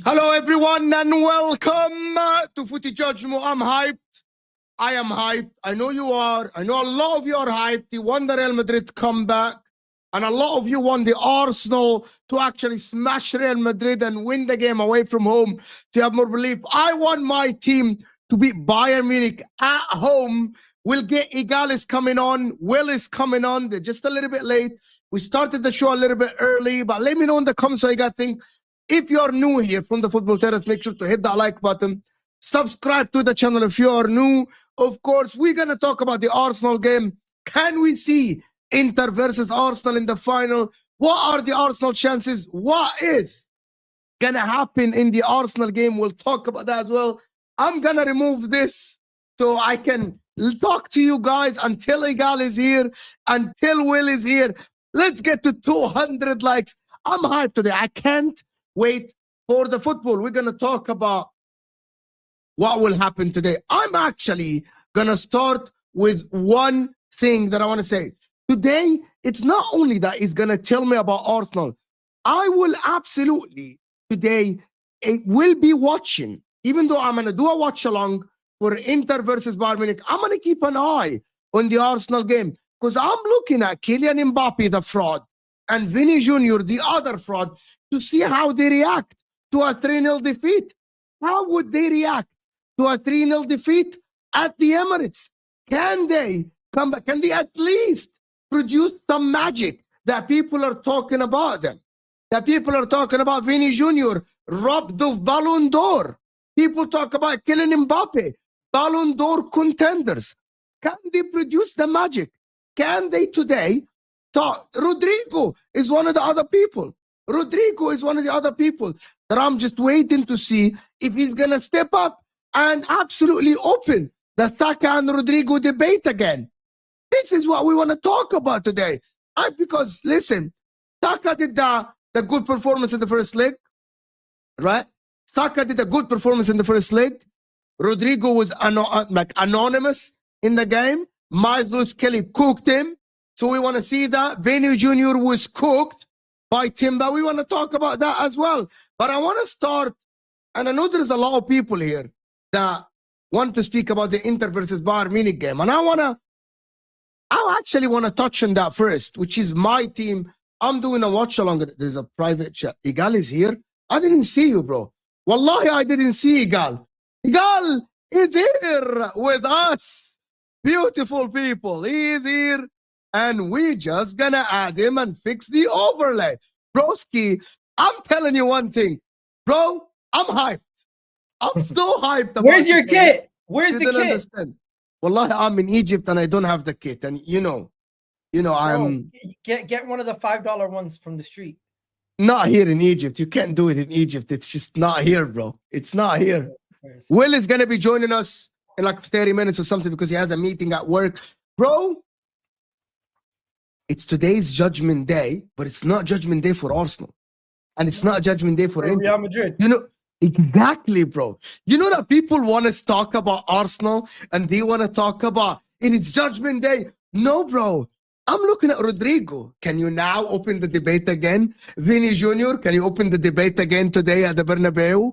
Hello, everyone, and welcome to Footy Judgment. I'm hyped. I am hyped. I know you are. I know a lot of you are hyped. You want the Real Madrid comeback, and a lot of you want the Arsenal to actually smash Real Madrid and win the game away from home to have more belief. I want my team to beat Bayern Munich at home. We'll get Egal is coming on. Will is coming on. They're just a little bit late. We started the show a little bit early, but let me know in the comments what you guys think. If you're new here from the Football Terrace, make sure to hit that like button. Subscribe to the channel if you are new. Of course, we're going to talk about the Arsenal game. Can we see Inter versus Arsenal in the final? What are the Arsenal chances? What is going to happen in the Arsenal game? We'll talk about that as well. I'm going to remove this so I can talk to you guys until Egal is here, until Will is here. Let's get to 200 likes. I'm hyped today. I can't wait for the football. We're going to talk about what will happen today. I'm actually going to start with one thing that I want to say. Today, it's not only that he's going to tell me about Arsenal. I will absolutely, today, it will be watching. Even though I'm going to do a watch-along for Inter versus Bayern Munich, I'm going to keep an eye on the Arsenal game. Because I'm looking at Kylian Mbappe, the fraud, and Vinny Jr., the other fraud, to see how they react to a 3-0 defeat. How would they react to a 3-0 defeat at the Emirates? Can they come back? Can they at least produce some magic that people are talking about them? That people are talking about Vinny Jr., robbed of Ballon d'Or. People talk about Kylian Mbappe, Ballon d'Or contenders. Can they produce the magic? Can they today talk? Rodrigo is one of the other people. Rodrigo is one of the other people that I'm just waiting to see if he's going to step up and absolutely open the Saka and Rodrigo debate again. This is what we want to talk about today. Because, listen, Saka did the good performance in the first leg, right? Saka did a good performance in the first leg. Rodrigo was anonymous in the game. Miles Lewis-Kelly cooked him. So we want to see that. Vinny Jr. was cooked by Timber. We want to talk about that as well. But I want to start, and I know there's a lot of people here that want to speak about the Inter versus Bayern Munich game. And I actually want to touch on that first, which is my team. I'm doing a watch along. There's a private chat. Egal is here. I didn't see you, bro. Wallahi, I didn't see Egal. Egal is here with us. Beautiful people. He is here. And we just gonna add him and fix the overlay. Broski, I'm telling you one thing. Bro, I'm hyped. I'm so hyped about Where's your the game. kit? Where's the Didn't kit? understand. Wallahi, I'm in Egypt and I don't have the kit. And you know, Bro, I'm get one of the $5 ones from the street. not here in Egypt. You can't do it in Egypt. It's just not here, bro. It's not here. Will is gonna be joining us in like 30 minutes or something because he has a meeting at work. Bro, it's today's judgment day, but it's not judgment day for Arsenal. And it's not judgment day for Inter. Real Madrid. You know, exactly, bro. You know that people want to talk about Arsenal and they want to talk about in its judgment day. No, bro. I'm looking at Rodrigo. Can you now open the debate again? Vinny Jr., can you open the debate again today at the Bernabeu?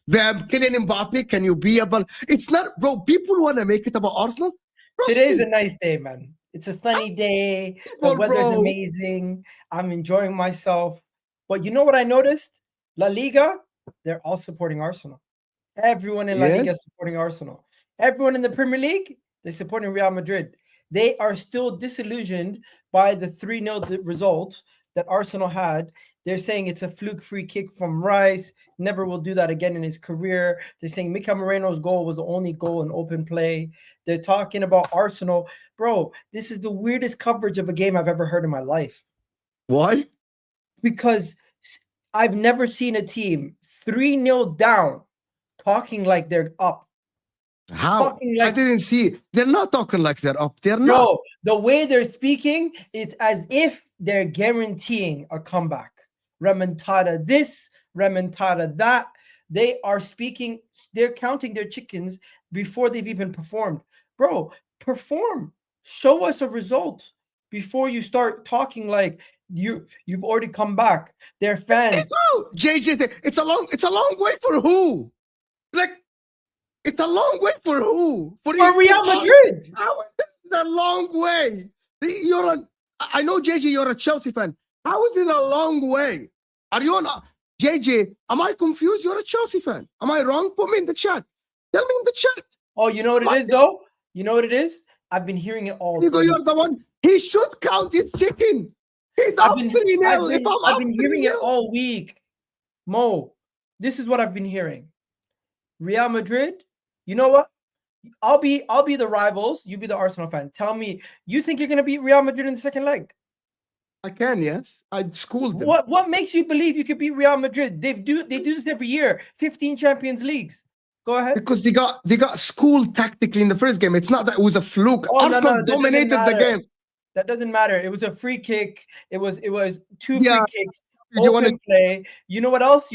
Kylian Mbappe, can you be about... It's not, bro, people want to make it about Arsenal. Bro, Today's a nice day, man. It's a sunny day. The weather's amazing. I'm enjoying myself. But you know what I noticed? La Liga, they're all supporting Arsenal. Everyone in La Liga is supporting Arsenal. Everyone in the Premier League, they're supporting Real Madrid. They are still disillusioned by the 3-0 result that Arsenal had. They're saying it's a fluke free kick from Rice. Never will do that again in his career. They're saying Mikel Moreno's goal was the only goal in open play. They're talking about Arsenal. Bro, this is the weirdest coverage of a game I've ever heard in my life. Why? Because I've never seen a team 3-0 down talking like they're up. How? I didn't see. They're not talking like they're up. They're not. No, the way they're speaking is as if they're guaranteeing a comeback. Remontada this, remontada that. They are speaking. They're counting their chickens before they've even performed. Bro, perform. Show us a result before you start talking like you've already come back. They're fans. Oh, JJ, it's a long way for who? Like, it's a long way for who? For Real Madrid. How is it a long way? I know, JJ, you're a Chelsea fan. How is it a long way? Are you on? JJ, am I confused? You're a Chelsea fan. Am I wrong? Put me in the chat. Tell me in the chat. Oh, you know what it is, though? You know what it is? I've been hearing it all. You're the one. He should count his chicken. He's up 3-0. I've been hearing it all week. Mo, this is what I've been hearing. Real Madrid, you know what? I'll be the rivals. You be the Arsenal fan. Tell me, you think you're gonna beat Real Madrid in the second leg? I can, yes. I schooled them. What makes you believe you could beat Real Madrid? They do this every year. 15 Champions Leagues. Go ahead. Because they got schooled tactically in the first game. It's not that it was a fluke. Arsenal dominated the game. That doesn't matter. It was a free kick. It was 2 free kicks. Open play. You know what else?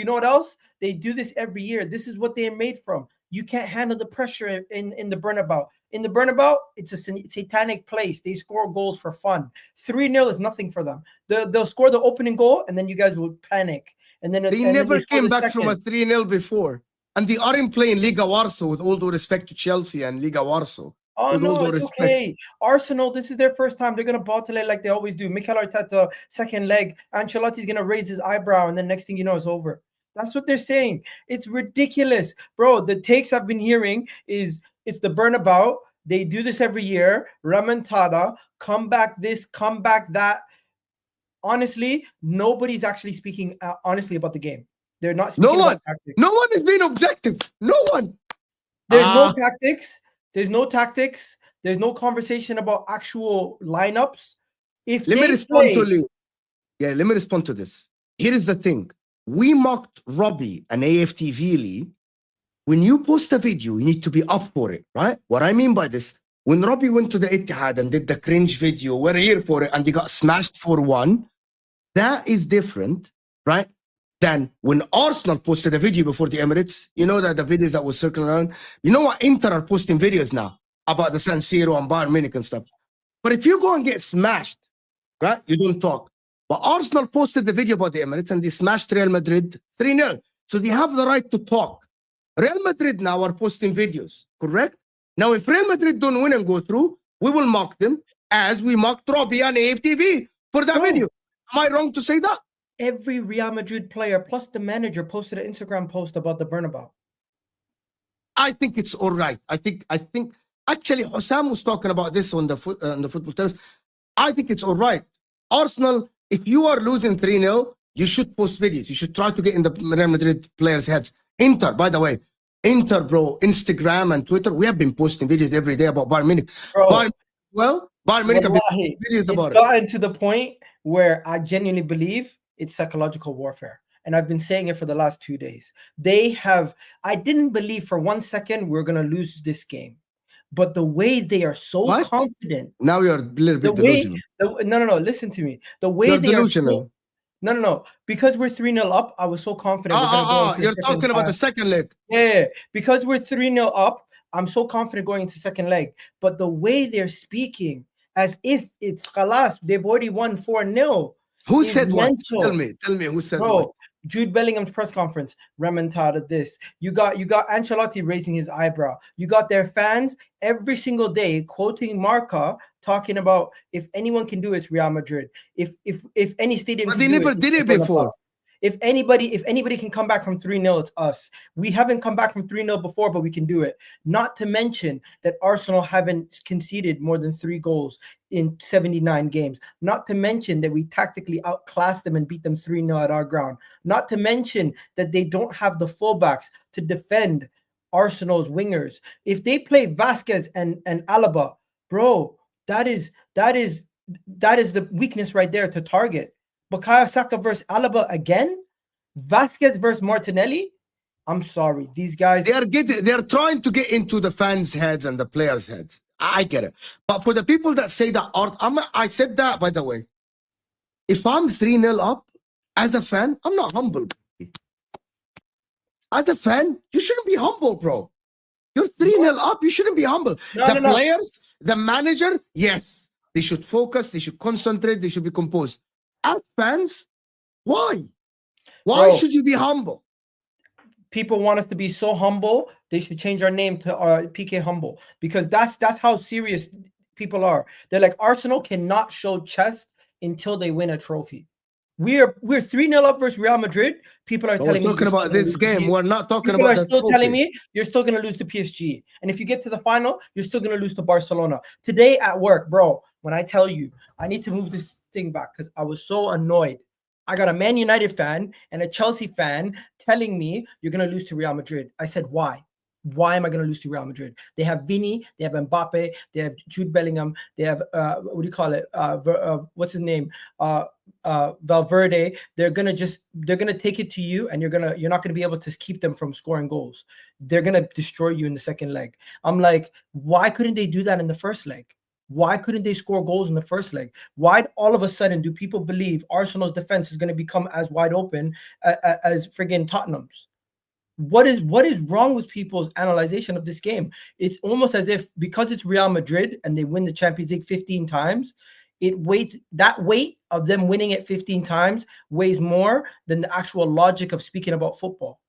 They do this every year. This is what they're made from. You can't handle the pressure in the Bernabeu. In the Bernabeu, it's a satanic place. They score goals for fun. 3-0 is nothing for them. They'll score the opening goal, and then you guys will panic. And then they never came back from a 3-0 before. And they aren't playing Liga Warsaw, with all due respect to Chelsea and Liga Warsaw. Oh, no, it's okay. Arsenal, this is their first time. They're going to bottle it like they always do. Mikel Arteta, second leg. Ancelotti's going to raise his eyebrow, and then next thing you know, it's over. That's what they're saying. It's ridiculous. Bro, the takes I've been hearing is it's the Bernabeu. They do this every year. Remontada, come back this, come back that. Honestly, nobody's actually speaking honestly about the game. They're not speaking about tactics. No one is being objective. No one. There's no tactics. There's no tactics. There's no conversation about actual lineups. Let me respond to this. Here is the thing. We mocked Robbie and AFTV. When you post a video, you need to be up for it, right? What I mean by this, when Robbie went to the Etihad and did the cringe video, we're here for it, and they got smashed 4-1, that is different, right? Than when Arsenal posted a video before the Emirates. You know that the videos that was circling around. You know what? Inter are posting videos now about the San Siro and Bayern Munich and stuff. But if you go and get smashed, right, you don't talk. But Arsenal posted the video about the Emirates and they smashed Real Madrid 3-0. So they have the right to talk. Real Madrid now are posting videos, correct? Now, if Real Madrid don't win and go through, we will mock them as we mocked Robbie and AFTV for that video. Am I wrong to say that? Every Real Madrid player plus the manager posted an Instagram post about the Bernabeu. I think it's all right. I think actually Hossam was talking about this on the football terrace. I think it's all right. Arsenal, if you are losing 3-0, you should post videos. You should try to get in the Real Madrid players' heads. Inter, by the way, Inter, bro, Instagram and Twitter, we have been posting videos every day about Bayern Munich. Bro, Bayern Munich have been wallahi, videos it's about it. gotten to the point where I genuinely believe it's psychological warfare. And I've been saying it for the last 2 days. I didn't believe for 1 second we're going to lose this game. But the way they are so confident. Now you're a little bit delusional. No, listen to me. The way you're they delusional. are so, no. Because we're 3-0 up, I was so confident. You're talking about the second leg. Yeah. Because we're 3-0 up, I'm so confident going into second leg. But the way they're speaking, as if it's khalas, they've already won 4-0. Who said mental. What? Tell me who said what? Jude Bellingham's press conference, remontada this. You got Ancelotti raising his eyebrow. You got their fans every single day quoting Marca, talking about if anyone can do it, it's Real Madrid. If any stadium, but they never did it before. If anybody can come back from 3-0, it's us. We haven't come back from 3-0 before, but we can do it. Not to mention that Arsenal haven't conceded more than 3 goals in 79 games. Not to mention that we tactically outclassed them and beat them 3-0 at our ground. Not to mention that they don't have the fullbacks to defend Arsenal's wingers. If they play Vasquez and Alaba, bro, that is the weakness right there to target. Bukayo Saka versus Alaba again, Vasquez versus Martinelli. I'm sorry, these guys. They're trying to get into the fans' heads and the players' heads. I get it, but for the people that say that I said that, by the way. If I'm 3-0 up as a fan, I'm not humble. As a fan, you shouldn't be humble, bro. You're 3-0 up. You shouldn't be humble. The players, the manager, yes, they should focus. They should concentrate. They should be composed. As fans, why? Why should you be humble? People want us to be so humble. They should change our name to PK Humble, because that's how serious people are. They're like, Arsenal cannot show chest until they win a trophy. We're 3-0 up versus Real Madrid. People are telling me we're talking about this game. We're not talking about that. People are still telling me you're still going to lose to PSG. And if you get to the final, you're still going to lose to Barcelona. Today at work, bro, when I tell you, I need to move this thing back because I was so annoyed. I got a Man United fan and a Chelsea fan telling me you're going to lose to Real Madrid. I said, why? Why am I going to lose to Real Madrid? They have Vini, they have Mbappe, they have Jude Bellingham, they have what do you call it? What's his name? Valverde. They're gonna take it to you, and you're not gonna be able to keep them from scoring goals. They're gonna destroy you in the second leg. I'm like, why couldn't they do that in the first leg? Why couldn't they score goals in the first leg? Why all of a sudden do people believe Arsenal's defense is going to become as wide open as friggin' Tottenham's? What is wrong with people's analyzation of this game? It's almost as if because it's Real Madrid and they win the Champions League 15 times, that weight of them winning it 15 times weighs more than the actual logic of speaking about football.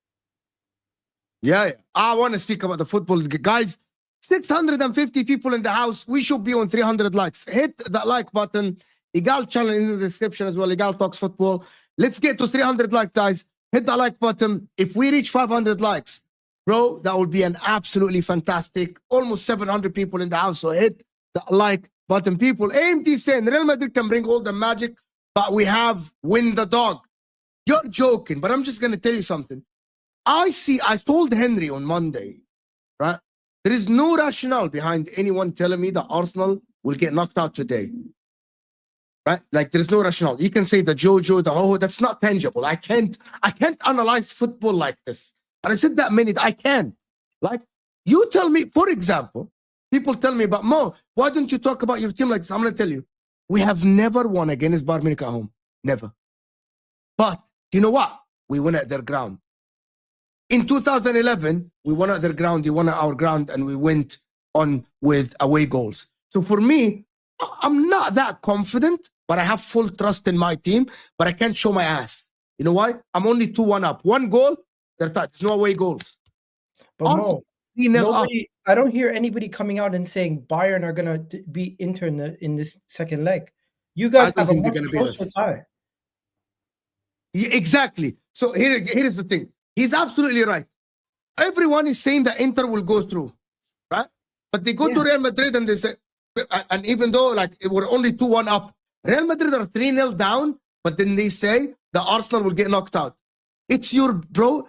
Yeah. I want to speak about the football. Guys, 650 people in the house. We should be on 300 likes. Hit that like button. Egal channel in the description as well. Egal Talks Football. Let's get to 300 likes, guys. Hit the like button. If we reach 500 likes, bro, that would be an absolutely fantastic. Almost 700 people in the house. So hit the like button, people. AMT saying Real Madrid can bring all the magic, but we have win the dog. You're joking, but I'm just going to tell you something. I told Henry on Monday, right? There is no rationale behind anyone telling me that Arsenal will get knocked out today. Right? Like, there's no rationale. You can say the Jojo, the Ho-Ho, that's not tangible. I can't analyze football like this. And I said that I can't. Like, you tell me, for example, people tell me about, Mo, why don't you talk about your team like this? I'm going to tell you, we have never won against Bayern Munich at home. Never. But you know what? We won at their ground. In 2011, we won at their ground, they won at our ground, and we went on with away goals. So for me, I'm not that confident, but I have full trust in my team, but I can't show my ass. You know why? I'm only 2-1 up. 1 goal, they're tied. There's no away goals. But Mo, I don't hear anybody coming out and saying Bayern are going to beat Inter in this second leg. You guys have a much closer tie. Yeah, exactly. So here is the thing. He's absolutely right. Everyone is saying that Inter will go through, right? But they go to Real Madrid and they say, and even though like we're only 2-1 up, Real Madrid are 3-0 down, but then they say the Arsenal will get knocked out. It's your bro.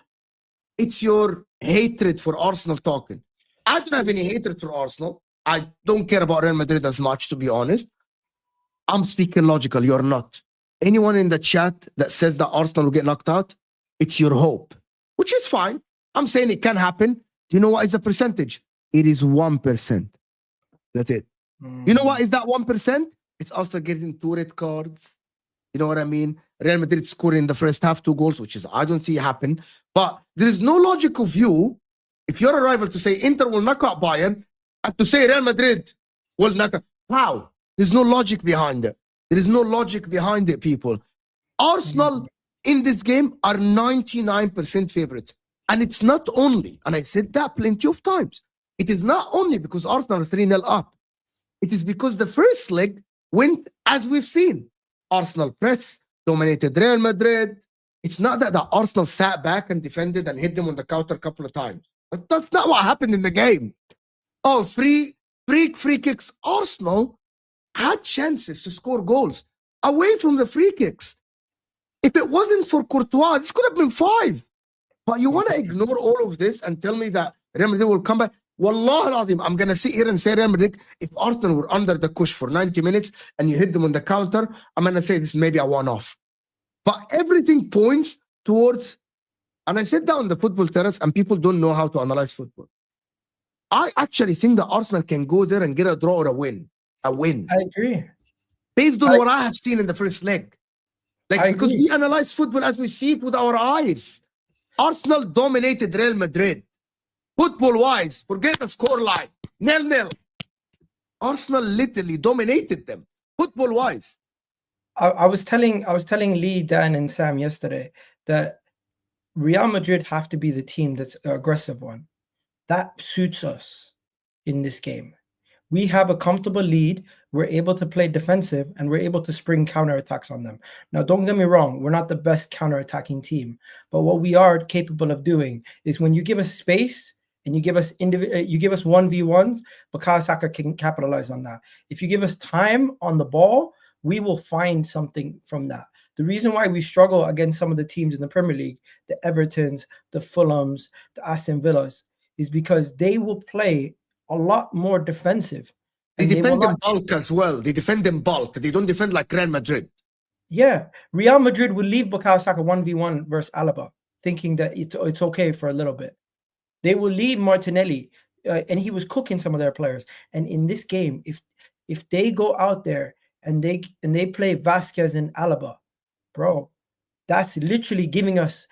it's your hatred for Arsenal talking. I don't have any hatred for Arsenal. I don't care about Real Madrid as much, to be honest. I'm speaking logical. You're not. Anyone in the chat that says that Arsenal will get knocked out, it's your hope, which is fine. I'm saying it can happen. Do you know what is the percentage? It is 1%. That's it. You know what is that 1%? It's also getting 2 red cards. You know what I mean? Real Madrid scoring in the first half 2 goals, which is I don't see happen. But there is no logical view if you're a rival to say Inter will knock out Bayern and to say Real Madrid will knock out. How? There's no logic behind it. There is no logic behind it, people. Arsenal in this game are 99% favorite. And it's not only, and I said that plenty of times, it is not only because Arsenal is 3-0 up. It is because the first leg went as we've seen. Arsenal press, dominated Real Madrid. It's not that the Arsenal sat back and defended and hit them on the counter a couple of times. But that's not what happened in the game. Oh, free kicks. Arsenal had chances to score goals away from the free kicks. If it wasn't for Courtois, this could have been 5. But you want to ignore all of this and tell me that Real Madrid will come back? Wallah al-Azim, I'm going to sit here and say Real Madrid, if Arsenal were under the cush for 90 minutes and you hit them on the counter, I'm going to say this may be a one-off. But everything points towards, and I said that on the football terrace, and people don't know how to analyze football. I actually think that Arsenal can go there and get a draw or a win. A win. I agree. Based on what I have seen in the first leg. Because we analyze football as we see it with our eyes. Arsenal dominated Real Madrid. Football-wise, forget the scoreline. 0-0. Arsenal literally dominated them. Football-wise. I was telling Lee, Dan, and Sam yesterday that Real Madrid have to be the team that's the aggressive one. That suits us in this game. We have a comfortable lead. We're able to play defensive, and we're able to spring counterattacks on them. Now, don't get me wrong. We're not the best counterattacking team. But what we are capable of doing is when you give us space and you give us 1v1s, Bukayo Saka can capitalize on that. If you give us time on the ball, we will find something from that. The reason why we struggle against some of the teams in the Premier League, the Evertons, the Fulhams, the Aston Villas, is because they will play a lot more defensive. They defend in bulk as well. They defend in bulk. They don't defend like Real Madrid. Yeah. Real Madrid will leave Bukayo Saka 1v1 versus Alaba, thinking that it's okay for a little bit. They will leave Martinelli, and he was cooking some of their players. And in this game, if they go out there and they play Vasquez and Alaba, bro, that's literally giving us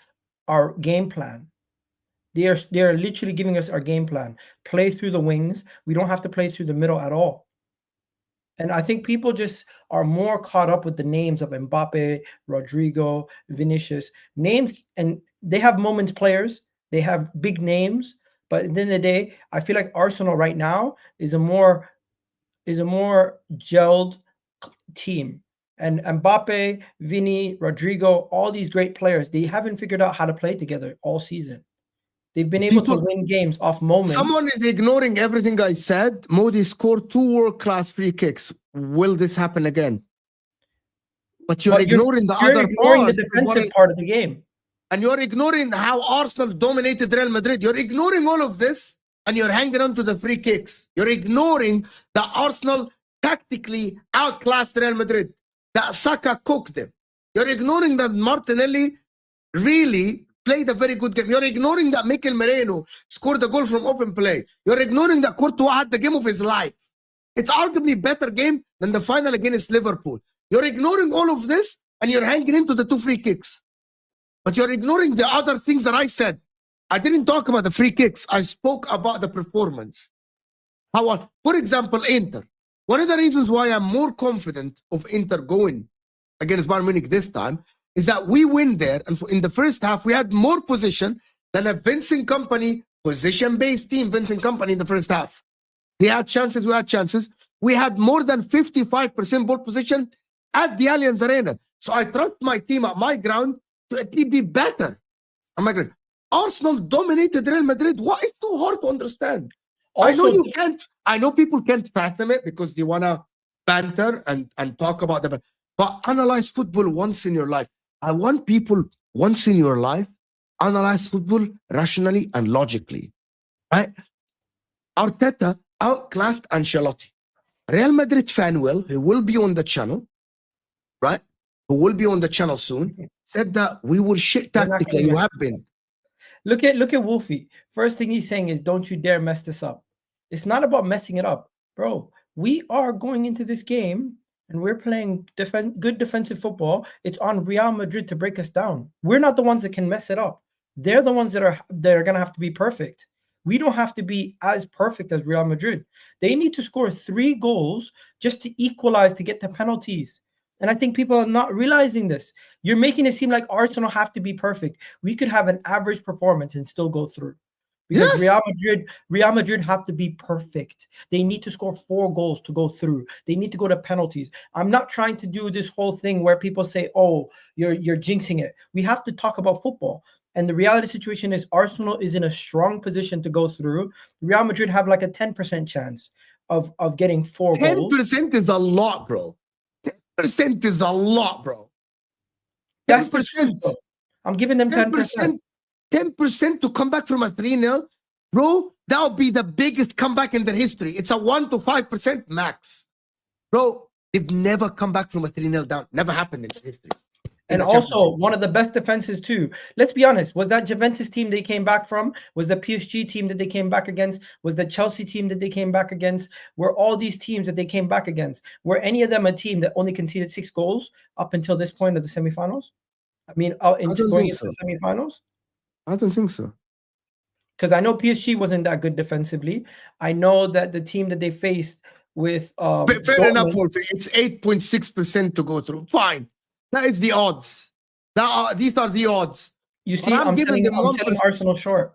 our game plan. They are literally giving us our game plan. Play through the wings. We don't have to play through the middle at all. And I think people just are more caught up with the names of Mbappe, Rodrigo, Vinicius. Names, and they have moments players. They have big names. But at the end of the day, I feel like Arsenal right now is a more gelled team. And Mbappe, Vini, Rodrigo, all these great players, they haven't figured out how to play together all season. They've been able to win games off moments. Someone is ignoring everything I said. Modi scored 2 world-class free kicks. Will this happen again? But you're ignoring the other part. The defensive part of the game. And you're ignoring how Arsenal dominated Real Madrid. You're ignoring all of this, and you're hanging on to the free kicks. You're ignoring that Arsenal tactically outclassed Real Madrid. That Saka cooked them. You're ignoring that Martinelli really played a very good game. You're ignoring that Mikel Merino scored a goal from open play. You're ignoring that Courtois had the game of his life. It's arguably a better game than the final against Liverpool. You're ignoring all of this, and you're hanging into the 2 free kicks. But you're ignoring the other things that I said. I didn't talk about the free kicks. I spoke about the performance. For example, Inter. One of the reasons why I'm more confident of Inter going against Bayern Munich this time is that we win there, and in the first half, we had more position than a Vincent Kompany position-based team, Vincent Kompany in the first half. They had chances, we had chances. We had more than 55% ball position at the Allianz Arena. So I trust my team at my ground to at least be better. Arsenal dominated Real Madrid. What is so hard to understand? Also, I know people can't fathom it because they want to banter and talk about them. But analyze football once in your life. I want people once in your life, analyze football rationally and logically. Right? Arteta outclassed Ancelotti. Real Madrid fan who will be on the channel, right? Who will be on the channel soon, said that we were shit tactically. You have been. Look at Wolfie. First thing he's saying is, don't you dare mess this up. It's not about messing it up, bro. We are going into this game and we're playing good defensive football. It's on Real Madrid to break us down. We're not the ones that can mess it up. They're the ones that are going to have to be perfect. We don't have to be as perfect as Real Madrid. They need to score 3 goals just to equalize, to get to penalties. And I think people are not realizing this. You're making it seem like Arsenal have to be perfect. We could have an average performance and still go through. Because yes. Real Madrid have to be perfect. They need to score 4 goals to go through. They need to go to penalties. I'm not trying to do this whole thing where people say, oh, you're jinxing it. We have to talk about football. And the reality situation is Arsenal is in a strong position to go through. Real Madrid have like a 10% chance of getting 4 goals. 10% is a lot, bro. 10% is a lot, bro. 10%. That's the truth, bro. I'm giving them 10%. 10% to come back from a 3-0, bro, that would be the biggest comeback in their history. It's a 1 to 5% max. Bro, they've never come back from a 3-0 down. Never happened in their history. And also, one of the best defenses too. Let's be honest. Was that Juventus team they came back from? Was the PSG team that they came back against? Was the Chelsea team that they came back against? Were all these teams that they came back against, were any of them a team that only conceded 6 goals up until this point of the semifinals? I mean, going into the semifinals? I don't think so. Because I know PSG wasn't that good defensively. I know that the team that they faced with fair enough, Wolfie. It's 8.6% to go through. Fine. That is the odds. These are the odds. You see, I'm selling Arsenal short.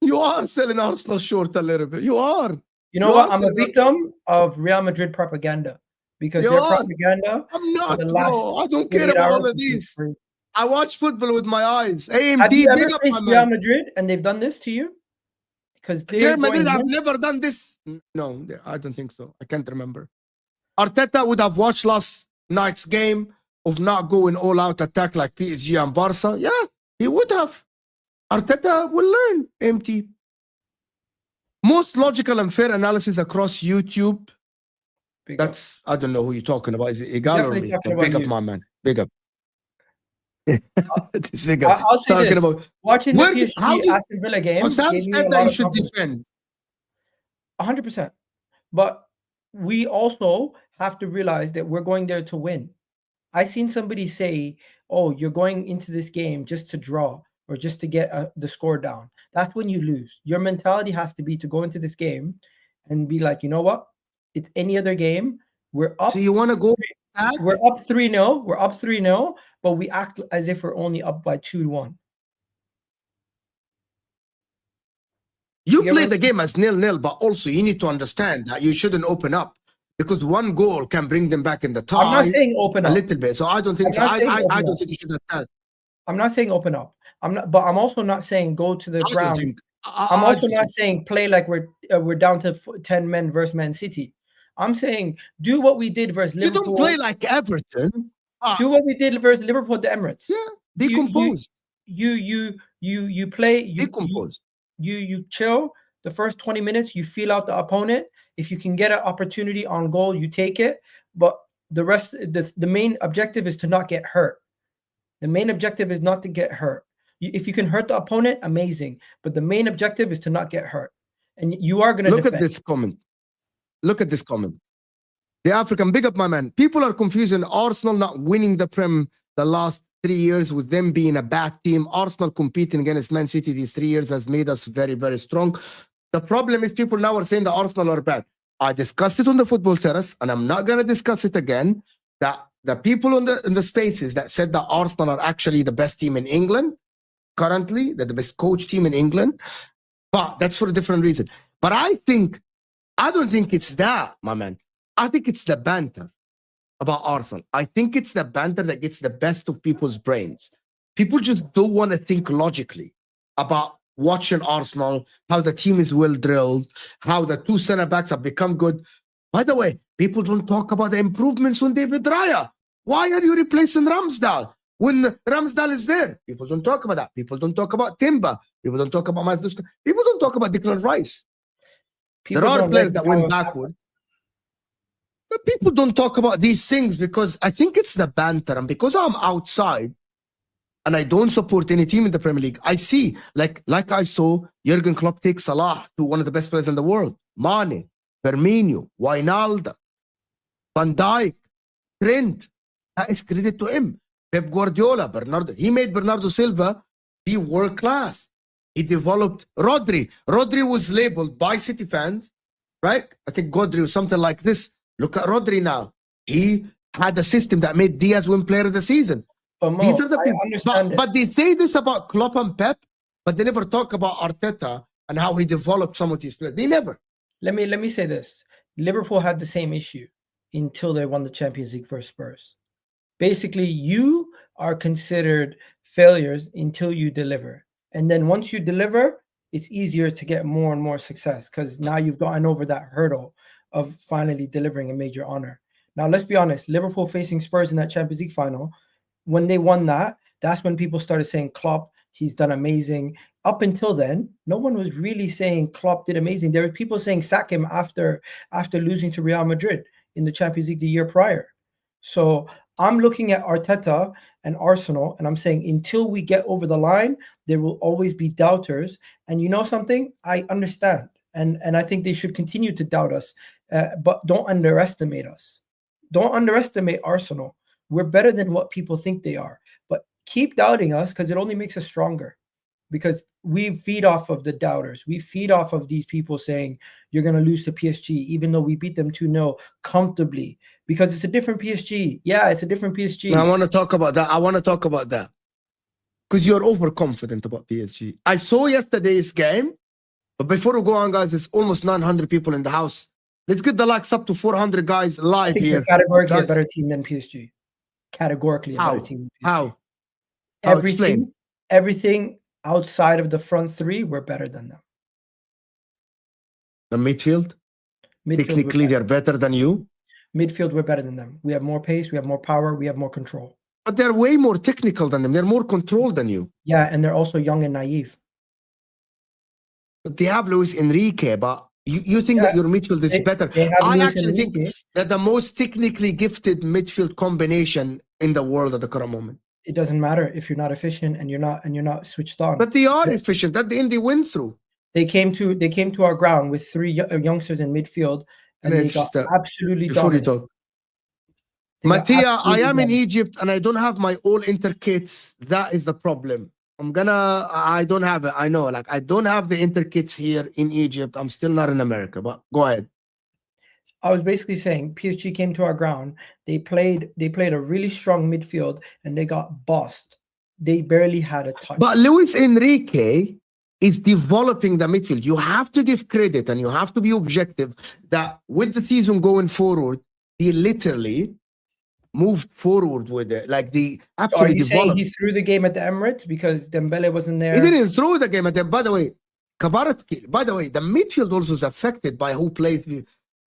You are selling Arsenal short a little bit. You are. You know what? I'm a victim of Real Madrid propaganda. Because their propaganda. I'm not, bro. I don't care about all of these. I watch football with my eyes. AMD, have you ever faced Real Madrid and they've done this to you? Because Real Madrid have never done this. No, I don't think so. I can't remember. Arteta would have watched last night's game of not going all-out attack like PSG and Barca. Yeah, he would have. Arteta will learn, MT. Most logical and fair analysis across YouTube. That's, I don't know who you're talking about. Is it Egal or me? Big up, my man. Big up. This nigga I'll say talking this. About watching the PSG Aston Villa game. Sam said that you should defend. 100%. But we also have to realize that we're going there to win. I seen somebody say, oh, you're going into this game just to draw or just to get the score down. That's when you lose. Your mentality has to be to go into this game and be like, you know what? It's any other game. We're up. So you want to go back? We're up 3-0. We're up 3-0, but we act as if we're only up by 2-1. You play the game as 0-0, but also you need to understand that you shouldn't open up. Because 1 goal can bring them back in the tie. I'm not saying open up a little bit. So I don't think so. I don't think you should attack. I'm not saying open up. But I'm also not saying go to the ground. I'm also not saying play like we're down to 10 men versus Man City. I'm saying do what we did versus Liverpool. You don't play like Everton. Do what we did versus Liverpool at the Emirates. Yeah, be composed. You play. Be composed. You chill. The first 20 minutes, you feel out the opponent. If you can get an opportunity on goal, you take it. But the rest, the main objective is to not get hurt. The main objective is not to get hurt. If you can hurt the opponent, amazing. But the main objective is to not get hurt. And you are going to look at this comment. Look at this comment. The African, big up my man. People are confusing Arsenal not winning the Prem the last 3 years with them being a bad team. Arsenal competing against Man City these 3 years has made us very, very strong. The problem is people now are saying that Arsenal are bad. I discussed it on the football terrace, and I'm not going to discuss it again, that the people in the spaces that said that Arsenal are actually the best team in England, currently, they're the best coach team in England, but that's for a different reason. But I don't think it's that, my man. I think it's the banter about Arsenal. I think it's the banter that gets the best of people's brains. People just don't want to think logically about watching Arsenal, how the team is well drilled, how the 2 center backs have become good. By the way, people don't talk about the improvements on David Raya. Why are you replacing Ramsdale? When Ramsdale is there, people don't talk about that. People don't talk about Timber. People don't talk about Mazduska. People don't talk about Declan Rice. There are players that went backward. But people don't talk about these things because I think it's the banter. And because I'm outside and I don't support any team in the Premier League, I see, like I saw Jurgen Klopp take Salah to one of the best players in the world. Mane, Firmino, Wijnaldum, Van Dijk, Trent. That is credit to him. Pep Guardiola, Bernardo. He made Bernardo Silva be world class. He developed Rodri. Rodri was labeled by City fans, right? I think Godri was something like this. Look at Rodri now. He had a system that made Diaz win player of the season. Mo, these are the people. But they say this about Klopp and Pep, but they never talk about Arteta and how he developed some of these players. They never. Let me say this. Liverpool had the same issue until they won the Champions League versus Spurs. Basically, you are considered failures until you deliver. And then once you deliver, it's easier to get more and more success because now you've gotten over that hurdle of finally delivering a major honor. Now, let's be honest. Liverpool facing Spurs in that Champions League final, when they won that, that's when people started saying Klopp, he's done amazing. Up until then, no one was really saying Klopp did amazing. There were people saying sack him after losing to Real Madrid in the Champions League the year prior. So I'm looking at Arteta and Arsenal, and I'm saying until we get over the line, there will always be doubters. And you know something? I understand. And I think they should continue to doubt us, but don't underestimate us. Don't underestimate Arsenal. We're better than what people think they are. But keep doubting us because it only makes us stronger. Because we feed off of the doubters. We feed off of these people saying you're going to lose to PSG, even though we beat them 2-0 comfortably. Because it's a different PSG. Yeah, it's a different PSG. Now, I want to talk about that. Because you're overconfident about PSG. I saw yesterday's game. But before we go on, guys, it's almost 900 people in the house. Let's get the likes up to 400 guys live here. Categorically a better team than PSG. Categorically a better team than PSG. How? Explain. Everything outside of the front three, we're better than them. The midfield technically, they're better than you. Midfield, we're better than them. We have more pace, we have more power, we have more control. But they're way more technical than them. They're more controlled than you. Yeah, and they're also young and naive. But they have Luis Enrique, but you think that your midfield is better. I actually think that the most technically gifted midfield combination in the world at the current moment. It doesn't matter if you're not efficient and you're not switched on. But they are efficient. At the end, they win through. They came to our ground with three youngsters in midfield, and they got absolutely dominated. Mattia, I am in Egypt and I don't have my all Inter kits. That is the problem. I don't have it. I know, like I don't have the Inter kits here in Egypt. I'm still not in America, but go ahead. I was basically saying PSG came to our ground. They played a really strong midfield and they got bossed. They barely had a touch. But Luis Enrique is developing the midfield. You have to give credit and you have to be objective that with the season going forward, he literally moved forward with it. Like the actually developed. He threw the game at the Emirates because Dembele wasn't there. He didn't throw the game at them. By the way, the midfield also is affected by who plays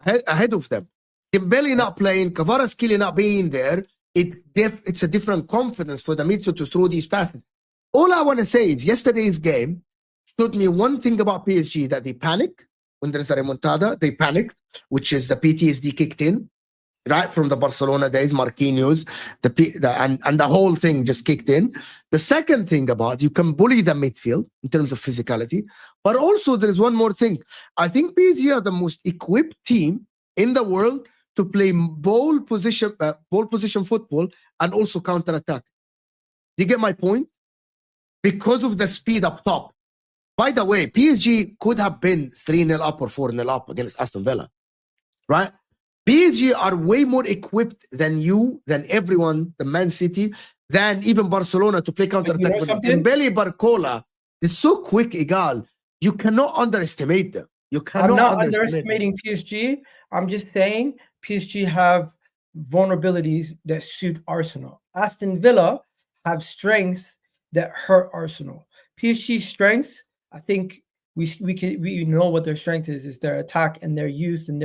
ahead of them. Dembele not playing, Kvaratskhelia not being there, it's a different confidence for the midfield to throw these passes. All I want to say is yesterday's game showed me one thing about PSG, that they panic when there's a remontada. They panicked, which is the PTSD kicked in, right from the Barcelona days, Marquinhos, and the whole thing just kicked in. The second thing about you can bully the midfield in terms of physicality, but also there is one more thing. I think PSG are the most equipped team in the world to play ball position football and also counter attack. Do you get my point? Because of the speed up top. By the way, PSG could have been 3-0 up or 4-0 up against Aston Villa, right? PSG are way more equipped than you, than everyone, the Man City, than even Barcelona to play counter-attack. Dembele, Barcola is so quick, Egal. You cannot underestimate them. I'm not underestimating PSG. I'm just saying PSG have vulnerabilities that suit Arsenal. Aston Villa have strengths that hurt Arsenal. PSG's strengths, I think we know what their strength is their attack and their youth and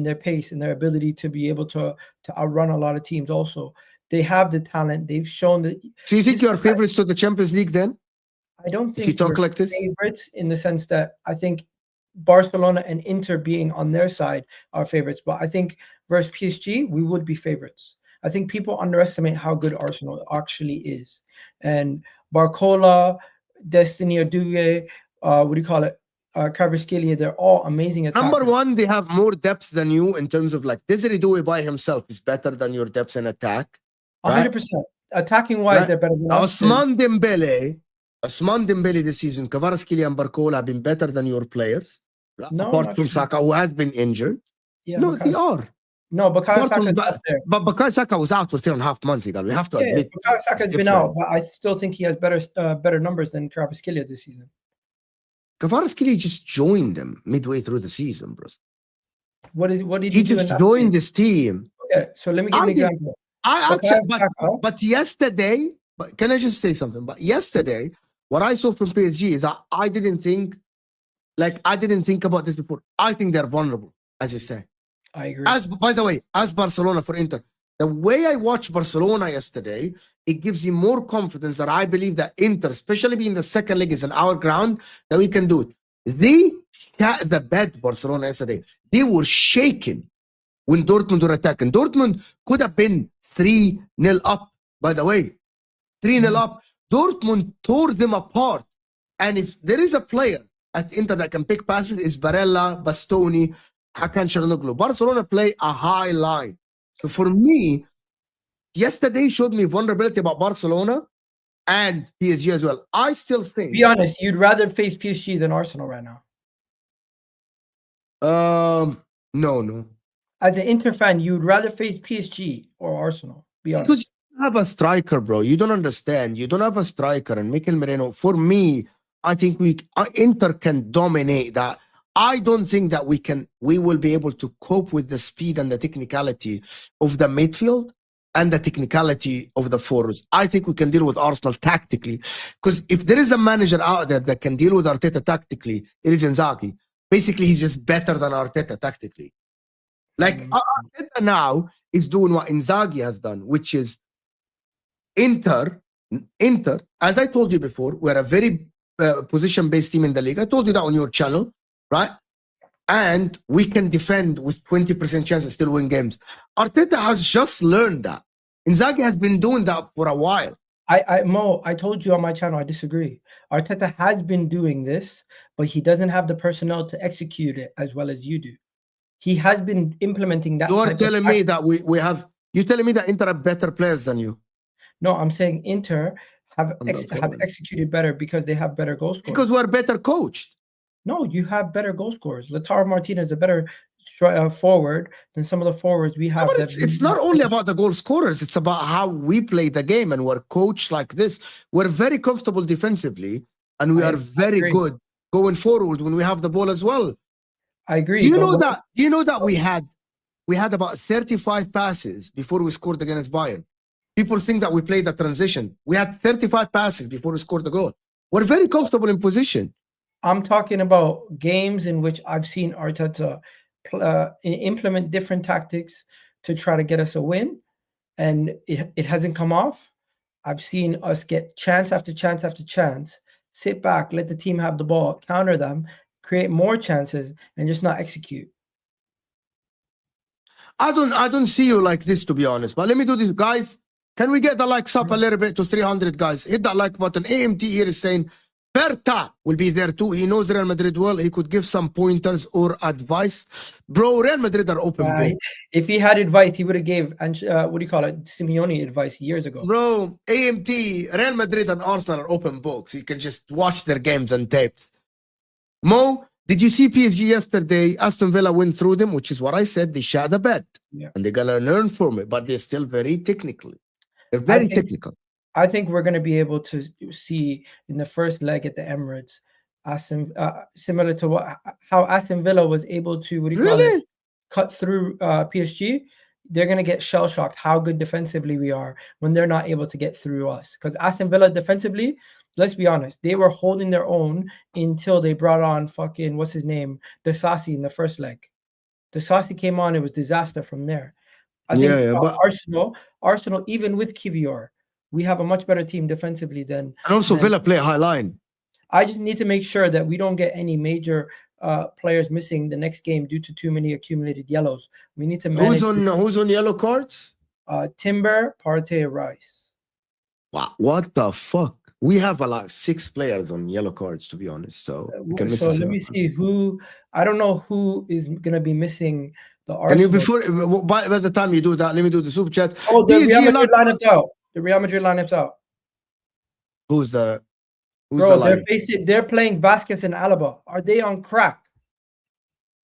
their pace and their ability to be able to outrun a lot of teams. Also, They have the talent. They've shown that. So you think you're favorites to the Champions League then? I don't think if you talk we're like this, favorites in the sense that I think Barcelona and Inter being on their side are favorites, but I think versus PSG we would be favorites. I think people underestimate how good Arsenal actually is, and Barcola, Destiny Oduye, what do you call it? Kvaratskhelia, they're all amazing attackers. Number one, they have more depth than you in terms of like Desiree Doué by himself is better than your depth in attack. 100%. Attacking wise, they're better than us. Ousmane Dembele this season, Kvaratskhelia and Barcola have been better than your players. No, apart from Saka, who has been injured. Yeah, no, they are. No, Bukayo Saka's up there. But Bukayo Saka was out for 3.5 months. We have to admit. Bukayo Saka's been out, but I still think he has better numbers than Kvaratskhelia this season. Kvaratskhelia just joined them midway through the season, bro. What did he just joined this team? Okay, so let me give an example. But yesterday, can I just say something? But yesterday, what I saw from PSG is I didn't think about this before. I think they're vulnerable, as you say. I agree. By the way, as Barcelona for Inter, the way I watched Barcelona yesterday, it gives you more confidence that I believe that Inter, especially being the second leg, is in our ground, that we can do it. They shot the bed, Barcelona, yesterday. They were shaking when Dortmund were attacking. Dortmund could have been 3-0 up, by the way. 3-0 up. Dortmund tore them apart. And if there is a player at Inter that can pick passes, is Barella, Bastoni, Hakan Çalhanoğlu. Barcelona play a high line. So for me, yesterday showed me vulnerability about Barcelona and PSG as well. I still think. Be honest, you'd rather face PSG than Arsenal right now. No. As an Inter fan, you'd rather face PSG or Arsenal. Be honest. Because you have a striker, bro. You don't understand. You don't have a striker. And Mikel Merino, for me, I think Inter can dominate that. I don't think that we will be able to cope with the speed and the technicality of the midfield and the technicality of the forwards. I think we can deal with Arsenal tactically. Because if there is a manager out there that can deal with Arteta tactically, it is Inzaghi. Basically, he's just better than Arteta tactically. Like, Arteta now is doing what Inzaghi has done, which is Inter, as I told you before, we're a very position-based team in the league. I told you that on your channel, right? And we can defend with 20% chance and still win games. Arteta has just learned that. Inzaghi has been doing that for a while. Mo, I told you on my channel, I disagree. Arteta has been doing this, but he doesn't have the personnel to execute it as well as you do. He has been implementing that. You're telling me that you're telling me that Inter are better players than you? No, I'm saying Inter have executed better because they have better goal scorers. Because we're better coached. No, you have better goal scorers. Lautaro Martinez is a better forward than some of the forwards we have. No, but it's not only about the goal scorers. It's about how we play the game, and we're coached like this. We're very comfortable defensively, and we are very good going forward when we have the ball as well. I agree. Do you know that we had about 35 passes before we scored against Bayern? People think that we played the transition. We had 35 passes before we scored the goal. We're very comfortable in position. I'm talking about games in which I've seen Arteta implement different tactics to try to get us a win, and it hasn't come off. I've seen us get chance after chance after chance, sit back, let the team have the ball, counter them, create more chances, and just not execute. I don't see you like this, to be honest. But let me do this, guys. Can we get the likes up a little bit to 300, guys? Hit that like button. AMT here is saying Berta will be there too. He knows Real Madrid well. He could give some pointers or advice. Bro, Real Madrid are open book. If he had advice, he would have gave Simeone advice years ago. Bro, AMT, Real Madrid and Arsenal are open books. You can just watch their games and tapes. Mo, did you see PSG yesterday? Aston Villa went through them, which is what I said. They shot the bed. Yeah. And they're going to learn from it, but they're still very technical. They're very technical. I think we're going to be able to see in the first leg at the Emirates, similar to how Aston Villa was able to cut through PSG. They're going to get shell-shocked how good defensively we are when they're not able to get through us. Because Aston Villa defensively, let's be honest, they were holding their own until they brought on fucking, Disasi in the first leg. Disasi came on, it was disaster from there. I think but Arsenal, even with Kivior, we have a much better team defensively than. and also than Villa play high line. I just need to make sure that we don't get any major players missing the next game due to too many accumulated yellows. We need to manage. Who's on yellow cards? Timber, Partey, Rice. Wow, what the fuck? We have like 6 players on yellow cards, to be honest. So we can miss. So let me see who. I don't know who is gonna be missing the Arsenal. Can you by the time you do that, let me do the super chat. Oh, the Real Madrid lineup's out. The Real Madrid lineup's out. Who's the? Bro, they're playing Vasquez and Alaba. Are they on crack?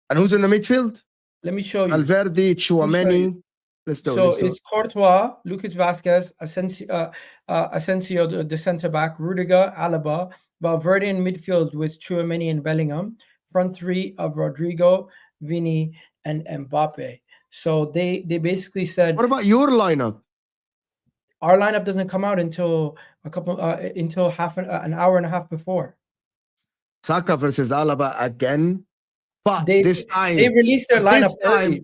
And who's in the midfield? Let me show you. Valverde, Tchouameni. Let's do it. It's Courtois, Lucas Vasquez, Asensio, the center back, Rudiger, Alaba, Valverde in midfield with Tchouameni and Bellingham. Front three of Rodrigo, Vini, and Mbappe. So they basically said. What about your lineup? Our lineup doesn't come out until until an hour and a half before. Saka versus Alaba again, but this time they released their lineup early.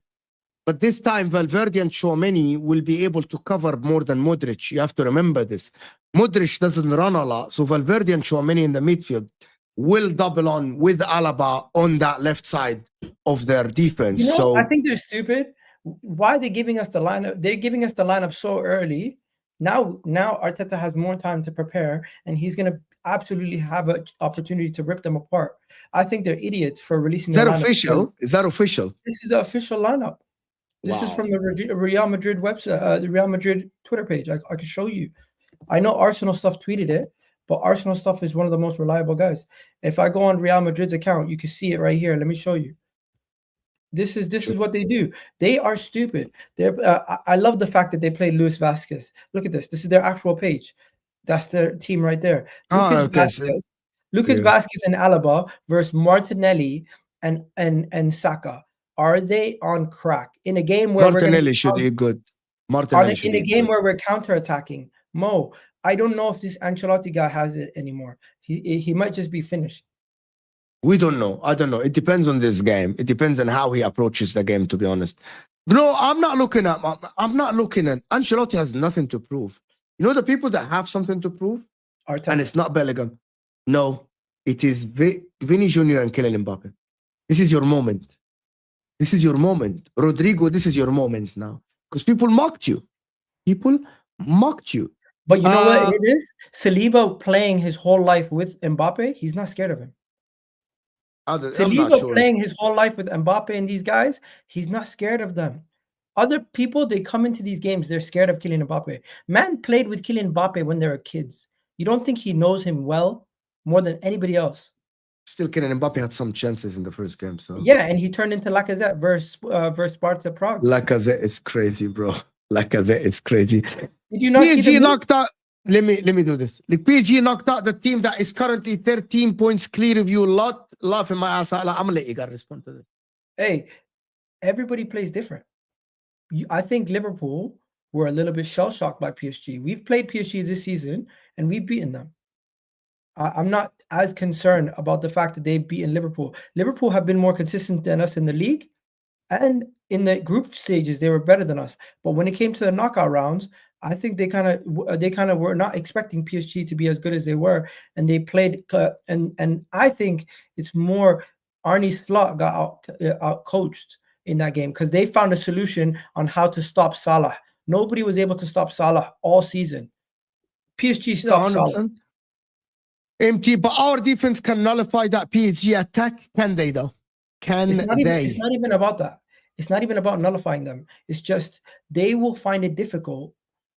But this time, Valverde and Tchouameni will be able to cover more than Modric. You have to remember this. Modric doesn't run a lot, so Valverde and Tchouameni in the midfield will double on with Alaba on that left side of their defense. You know, so I think they're stupid. Why are they giving us the lineup? They're giving us the lineup so early. Now Arteta has more time to prepare, and he's going to absolutely have an opportunity to rip them apart. I think they're idiots for releasing. Is that official? Is that official? This is the official lineup. This is from the Real Madrid website, the Real Madrid Twitter page. I can show you. I know Arsenal stuff tweeted it, but Arsenal stuff is one of the most reliable guys. If I go on Real Madrid's account, you can see it right here. Let me show you. This is what they do. They are stupid. I love the fact that they played Luis Vasquez. Look at this. This is their actual page. That's their team right there. Lucas Vasquez and Alaba versus Martinelli and Saka. Are they on crack in a game where Martinelli should be good? Martinelli in a game where we're counterattacking. Mo, I don't know if this Ancelotti guy has it anymore. He might just be finished. We don't know. I don't know. It depends on this game. It depends on how he approaches the game, to be honest. No, I'm not looking at Ancelotti has nothing to prove. You know the people that have something to prove? Arteta. And it's not Bellingham. No, it is Vini Jr. and Kylian Mbappe. This is your moment. This is your moment. Rodrigo, this is your moment now. Because people mocked you. People mocked you. But you know what it is? Saliba playing his whole life with Mbappe, he's not scared of him. Saliba playing his whole life with Mbappe and these guys, he's not scared of them. Other people, they come into these games, they're scared of Kylian Mbappe. Man played with Kylian Mbappe when they were kids. You don't think he knows him well more than anybody else? Still, Kylian Mbappe had some chances in the first game. So yeah, and he turned into Lacazette versus Sparta Prague. Lacazette is crazy, bro. Lacazette is crazy. Did you not PSG knocked out? Let me do this. Like PSG knocked out the team that is currently 13 points clear of you. Laughing my ass out. I'm gonna let Egal respond to this. Hey, everybody plays different. I think Liverpool were a little bit shell-shocked by PSG. We've played PSG this season and we've beaten them. I'm not as concerned about the fact that they've beaten Liverpool. Liverpool have been more consistent than us in the league, and in the group stages they were better than us. But when it came to the knockout rounds, I think they kind of were not expecting PSG to be as good as they were, and they played. And I think it's more Arne Slot got out coached in that game because they found a solution on how to stop Salah. Nobody was able to stop Salah all season. PSG stopped Salah. MT, but our defense can nullify that PSG attack. Can they though? It's not even about that. It's not even about nullifying them. It's just they will find it difficult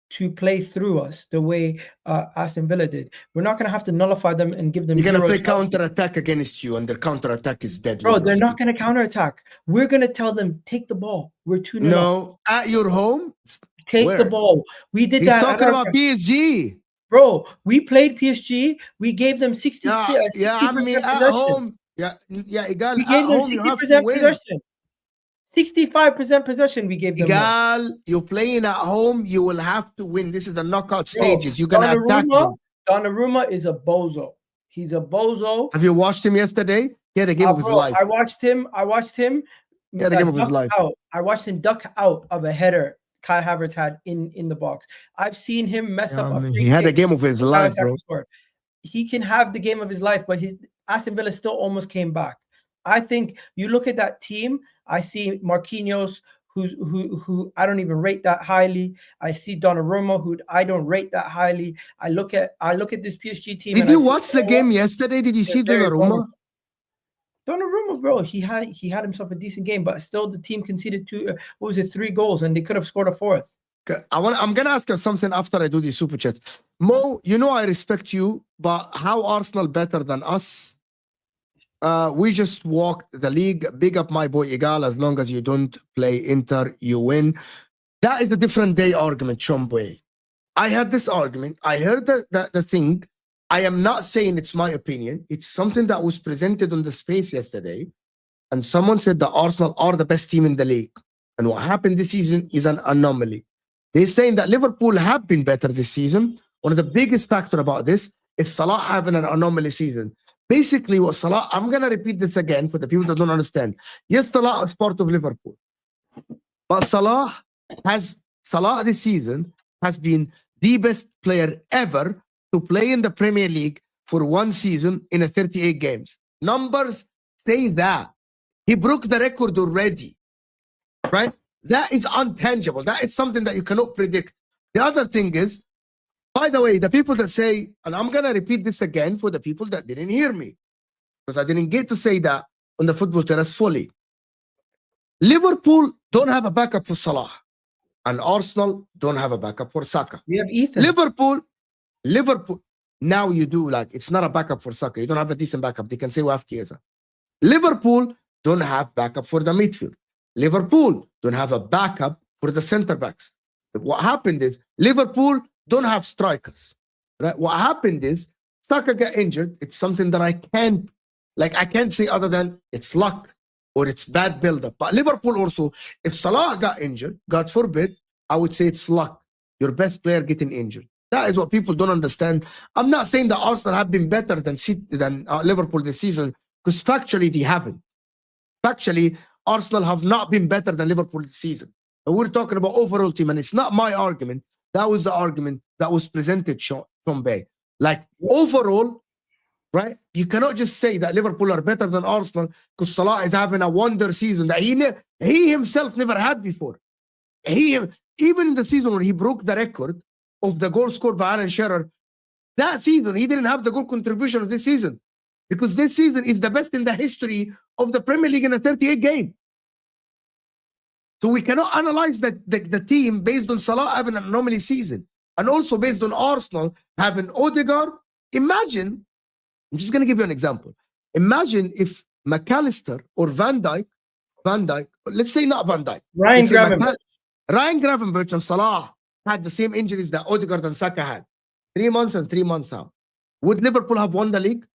to play through us the way Aston Villa did. We're not going to have to nullify them and give them. You're going to play counter-attack against you, and their counter-attack is deadly. Bro, they're not going to counter-attack. We're going to tell them, take the ball. We're 2-0. No, at your home? Take the ball. We did that. He's talking about PSG. Bro, we played PSG. We gave them 60 I mean, at home. Yeah, Egal. We gave them 60% possession. 65% possession we gave them. Egal, you're playing at home, you will have to win. This is the knockout stages. You're going to attack them. Donnarumma is a bozo. He's a bozo. Have you watched him yesterday? He had a game of his life. I watched him. He had a game of his life. I watched him duck out of a header Kai Havertz had in the box. I've seen him mess up a free he had a kick. game of his life, bro. He can have the game of his life, but his Aston Villa still almost came back. I think you look at that team. I see Marquinhos, who I don't even rate that highly. I see Donnarumma, who I don't rate that highly. I look at this PSG team. Did you watch the game yesterday? Did you see Donnarumma? Donnarumma, bro, he had himself a decent game, but still the team conceded 3 goals, and they could have scored a fourth. I'm gonna ask you something after I do these super chats. Mo, you know I respect you, but how Arsenal better than us? We just walked the league. Big up my boy Egal. As long as you don't play Inter, you win. That is a different day argument, Chomboy. I had this argument. I heard the thing. I am not saying it's my opinion. It's something that was presented on the space yesterday. And someone said that Arsenal are the best team in the league. And what happened this season is an anomaly. They're saying that Liverpool have been better this season. One of the biggest factor about this is Salah having an anomaly season. Basically, what Salah, I'm going to repeat this again for the people that don't understand. Yes, Salah is part of Liverpool. But Salah this season has been the best player ever to play in the Premier League for one season in a 38 games. Numbers say that. He broke the record already, right? That is untangible. That is something that you cannot predict. The other thing is, by the way, the people that say, and I'm going to repeat this again for the people that didn't hear me, because I didn't get to say that on the football terrace fully. Liverpool don't have a backup for Salah, and Arsenal don't have a backup for Saka. We have Ethan. Liverpool, now you do, like, it's not a backup for Saka. You don't have a decent backup. They can say we have Chiesa. Liverpool don't have backup for the midfield. Liverpool don't have a backup for the center backs. What happened is Liverpool don't have strikers. Right? What happened is Saka got injured. It's something that I can't say other than it's luck or it's bad build-up. But Liverpool also, if Salah got injured, God forbid, I would say it's luck. Your best player getting injured. That is what people don't understand. I'm not saying that Arsenal have been better than Liverpool this season, because factually they haven't. Factually, Arsenal have not been better than Liverpool this season. And we're talking about overall team, and it's not my argument. That was the argument that was presented, Sean Bay. Like, overall, right? You cannot just say that Liverpool are better than Arsenal because Salah is having a wonder season that he himself never had before. Even in the season when he broke the record of the goal scored by Alan Shearer, that season, he didn't have the goal contribution of this season. Because this season is the best in the history of the Premier League in a 38 game. So we cannot analyze the team based on Salah having an anomaly season. And also based on Arsenal having Odegaard. Imagine, I'm just going to give you an example. Imagine if McAllister or Van Dijk, let's say not Van Dijk. Ryan Gravenberch and Salah had the same injuries that Odegaard and Saka had. 3 months and 3 months out. Would Liverpool have won the league?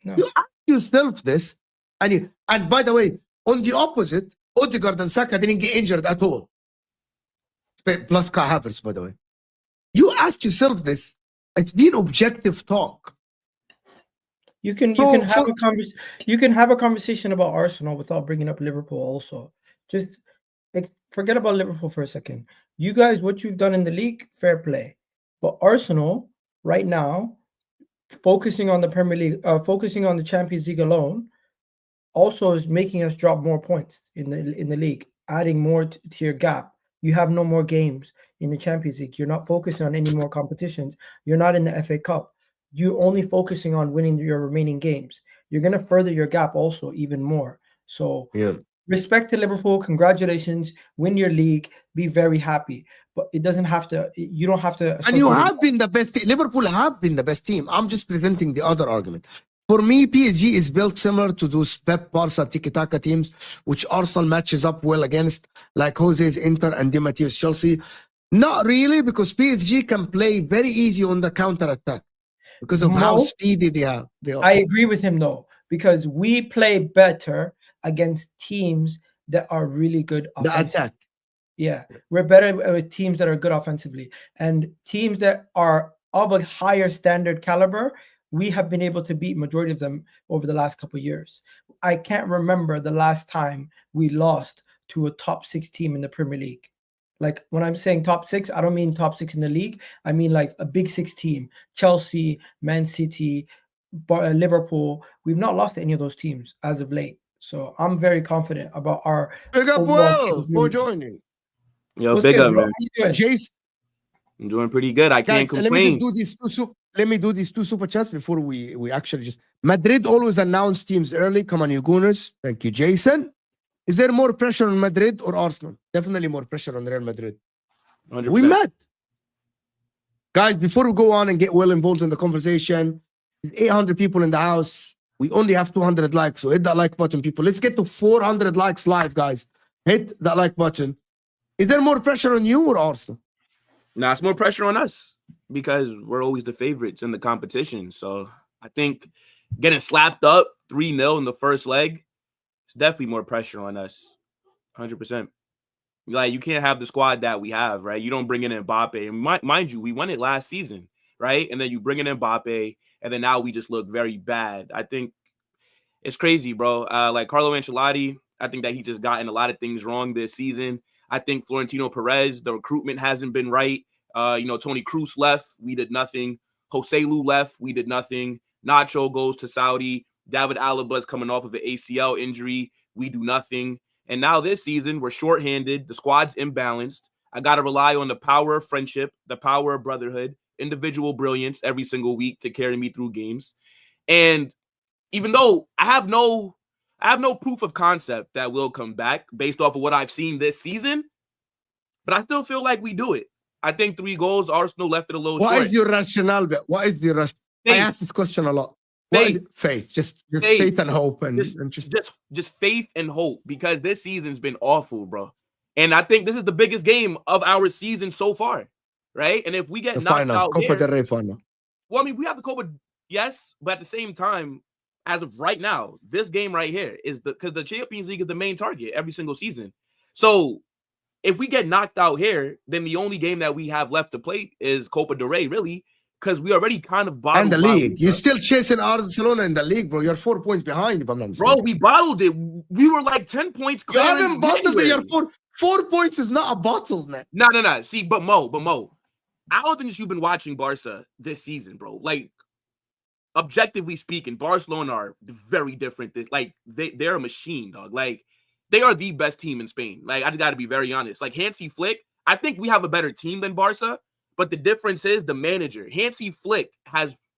No. You ask yourself this, and by the way, on the opposite, Odegaard and Saka didn't get injured at all. Plus Kai Havertz, by the way. You ask yourself this. It's been objective talk. You can have a conversation about Arsenal without bringing up Liverpool. Also, just forget about Liverpool for a second. You guys, what you've done in the league, fair play. But Arsenal right now, focusing on the Premier League, focusing on the Champions League alone, also is making us drop more points in the league, adding more to your gap. You have no more games in the Champions League. You're not focusing on any more competitions. You're not in the FA Cup. You're only focusing on winning your remaining games. You're going to further your gap also even more. So respect to Liverpool. Congratulations. Win your league. Be very happy. But it doesn't have to, you don't have to. And you have been the best team. Liverpool have been the best team. I'm just presenting the other argument. For me, PSG is built similar to those Pep Barca tiki-taka teams, which Arsenal matches up well against, like Jose's Inter and Di Matteo's Chelsea. Not really, because PSG can play very easy on the counter-attack because of how speedy they are. I agree with him, though, because we play better against teams that are really good offensively. The attack. Yeah, we're better with teams that are good offensively. And teams that are of a higher standard caliber, we have been able to beat majority of them over the last couple of years. I can't remember the last time we lost to a top 6 team in the Premier League. Like when I'm saying top 6, I don't mean top 6 in the league. I mean like a big 6 team. Chelsea, Man City, Liverpool. We've not lost to any of those teams as of late. So I'm very confident about our Big up overall Will for capability. joining. Yo, What's big good, up, bro? man. How you doing? Jace, I'm doing pretty good. I can't guys, let me just complain. do these two. Let me do these 2 super chats before we actually just. Madrid always announce teams early. Come on, you gooners. Thank you, Jason. Is there more pressure on Madrid or Arsenal? Definitely more pressure on Real Madrid. 100%. We met. Guys, before we go on and get well involved in the conversation, there's 800 people in the house. We only have 200 likes, so hit that like button, people. Let's get to 400 likes live, guys. Hit that like button. Is there more pressure on you or Arsenal? Nah, it's more pressure on us because we're always the favorites in the competition. So I think getting slapped up 3-0 in the first leg, it's definitely more pressure on us. 100%. Like, you can't have the squad that we have, right? You don't bring in Mbappe. And mind you, we won it last season, right? And then you bring in Mbappe, and then now we just look very bad. I think it's crazy, bro. Like Carlo Ancelotti, I think that he just gotten a lot of things wrong this season. I think Florentino Perez, the recruitment hasn't been right. Tony Kroos left. We did nothing. Jose Lu left. We did nothing. Nacho goes to Saudi. David Alaba is coming off of an ACL injury. We do nothing. And now this season, we're shorthanded. The squad's imbalanced. I got to rely on the power of friendship, the power of brotherhood, individual brilliance every single week to carry me through games. And even though I have no proof of concept that will come back based off of what I've seen this season, but I still feel like we do it. I think 3 goals, Arsenal left it a little short. What is your rationale? What is the rationale? I ask this question a lot. Faith. Just faith and hope. And just faith and hope, because this season's been awful, bro. And I think this is the biggest game of our season so far, right? And if we get knocked out Copa here, del Rey final. Well, I mean, we have the Copa, yes, but at the same time, as of right now, this game right here is because the Champions League is the main target every single season. So if we get knocked out here, then the only game that we have left to play is Copa del Rey, really, because we already kind of bottled. And the league. You're still chasing Barcelona in the league, bro. You're 4 points behind, if I'm not mistaken. Bro, we bottled it. We were like 10 points. You haven't bottled it. You're 4 points is not a bottle, man. No. See, but Mo, I don't think you've been watching Barca this season, bro. Like, objectively speaking, Barcelona are very different. Like, they're a machine, dog. Like, they are the best team in Spain. Like, I got to be very honest. Like, Hansi Flick, I think we have a better team than Barca, but the difference is the manager. Hansi Flick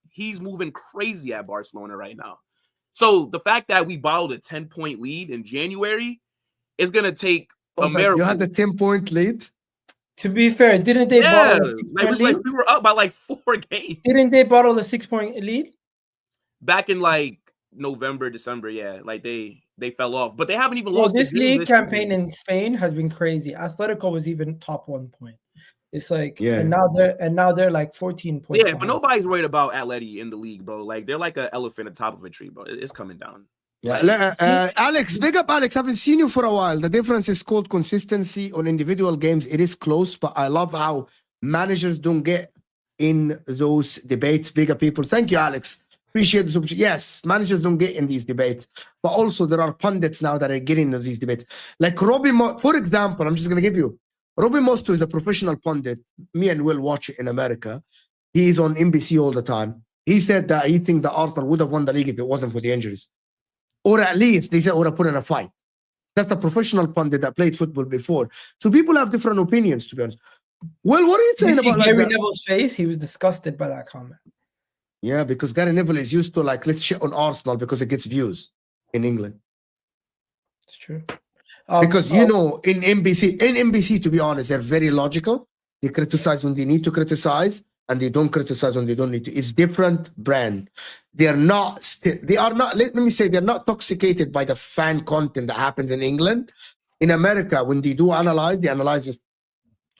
he's moving crazy at Barcelona right now. So the fact that we bottled a 10-point lead in January is going to take a miracle. You had the 10-point lead? To be fair, didn't they bottle a 6-point lead? We were up by like 4 games. Didn't they bottle a 6-point lead? Back in like November, December, yeah. Like they fell off. But they haven't even lost. This league campaign in Spain has been crazy. Atletico was even top 1 point. It's like, and now they're like 14 points. Yeah, behind. but nobody's worried about Atleti in the league, bro. Like, they're like an elephant at the top of a tree, bro. It's coming down. Yeah, Alex, big up, Alex. I haven't seen you for a while. The difference is called consistency on individual games. It is close, but I love how managers don't get in those debates. Bigger people. Thank you, Alex. Appreciate the super. Yes, managers don't get in these debates, but also there are pundits now that are getting into these debates. Like for example, I'm just going to give you. Robbie Mosto is a professional pundit. Me and Will watch it in America. He's on NBC all the time. He said that he thinks that Arsenal would have won the league if it wasn't for the injuries. Or at least they said would have put in a fight. That's a professional pundit that played football before. So people have different opinions, to be honest. Well, what are you saying about Gary Neville's face? He was disgusted by that comment. Yeah, because Gary Neville is used to like, let's shit on Arsenal because it gets views in England. It's true. Because in NBC, to be honest, they're very logical. They criticize when they need to criticize, and they don't criticize when they don't need to. It's different brand. They're not. Let me say, they're not toxicated by the fan content that happens in England. In America, when they do analyze, they analyze it.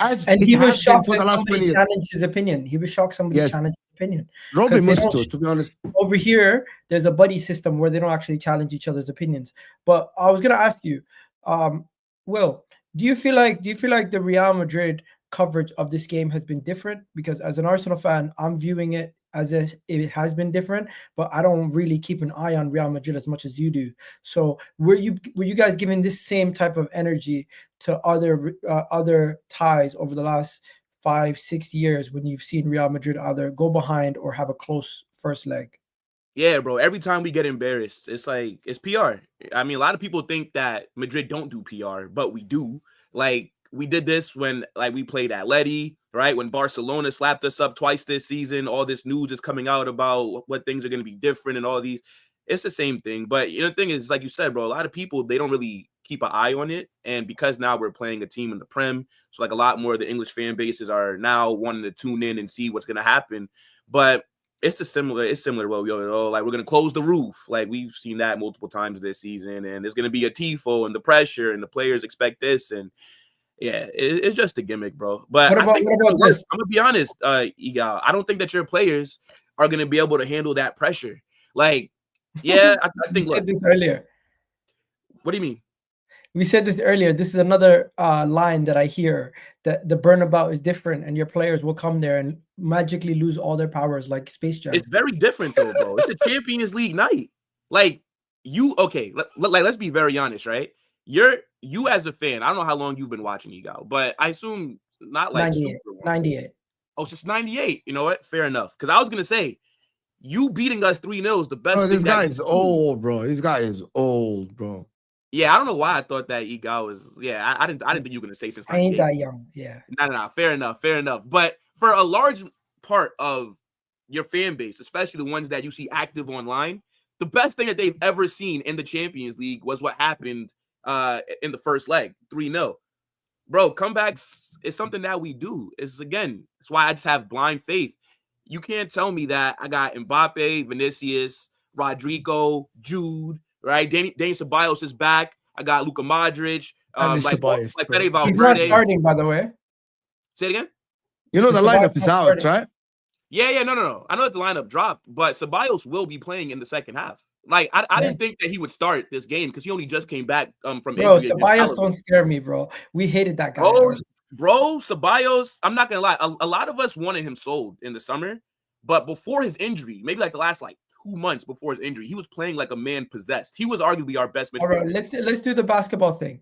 And he was shocked that somebody challenged his opinion. He was shocked somebody challenged his opinion. Robbie must to be honest. Over here, there's a buddy system where they don't actually challenge each other's opinions. But I was gonna ask you, Will, do you feel like the Real Madrid coverage of this game has been different? Because as an Arsenal fan, I'm viewing it as if it has been different, but I don't really keep an eye on Real Madrid as much as you do. So were you guys giving this same type of energy to other ties over the last 5-6 years when you've seen Real Madrid either go behind or have a close first leg? Yeah, bro. Every time we get embarrassed, it's like it's PR. I mean, a lot of people think that Madrid don't do PR, but we do. Like we did this when like we played Atleti, right? When Barcelona slapped us up twice this season, all this news is coming out about what things are going to be different and all these. It's the same thing. But you know, the thing is, like you said, bro, a lot of people they don't really keep an eye on it. And because now we're playing a team in the Prem, so like a lot more of the English fan bases are now wanting to tune in and see what's going to happen. But it's similar. Well, like we're gonna close the roof. Like we've seen that multiple times this season, and there's gonna be a tifo and the pressure, and the players expect this, and yeah, it's just a gimmick, bro. But What about this? I'm gonna be honest, Egal. I don't think that your players are gonna be able to handle that pressure. Like, yeah, I think. We said this earlier. What do you mean? We said this earlier. This is another line that I hear, that the burnabout is different and your players will come there and magically lose all their powers like Space Jam. It's very different though, bro. It's a Champions League night. Like let's be very honest, right? You as a fan, I don't know how long you've been watching Egal, but I assume not like 98. Oh, since 98. You know what? Fair enough. Because I was gonna say you beating us 3-0 is the best. Bro, this guy is old, bro. This guy is old, bro. Yeah, I don't know why I thought that Egal was. Yeah, I didn't think you were gonna say since 98. I ain't that young. Yeah. No. Fair enough. But for a large part of your fan base, especially the ones that you see active online, the best thing that they've ever seen in the Champions League was what happened in the first leg, 3-0. Bro, comebacks is something that we do. It's why I just have blind faith. You can't tell me that I got Mbappe, Vinicius, Rodrigo, Jude, right? Danny Ceballos is back. I got Luka Modric. He's not starting, by the way. Say it again? You know the lineup is out, right? Yeah, no. I know that the lineup dropped, but Ceballos will be playing in the second half. Like, I didn't think that he would start this game because he only just came back from injury. Ceballos don't scare me, bro. We hated that guy. Bro, Ceballos, I'm not going to lie. A lot of us wanted him sold in the summer, but before his injury, maybe like the last 2 months before his injury, he was playing like a man possessed. He was arguably our best midfielder. All right, let's do the basketball thing.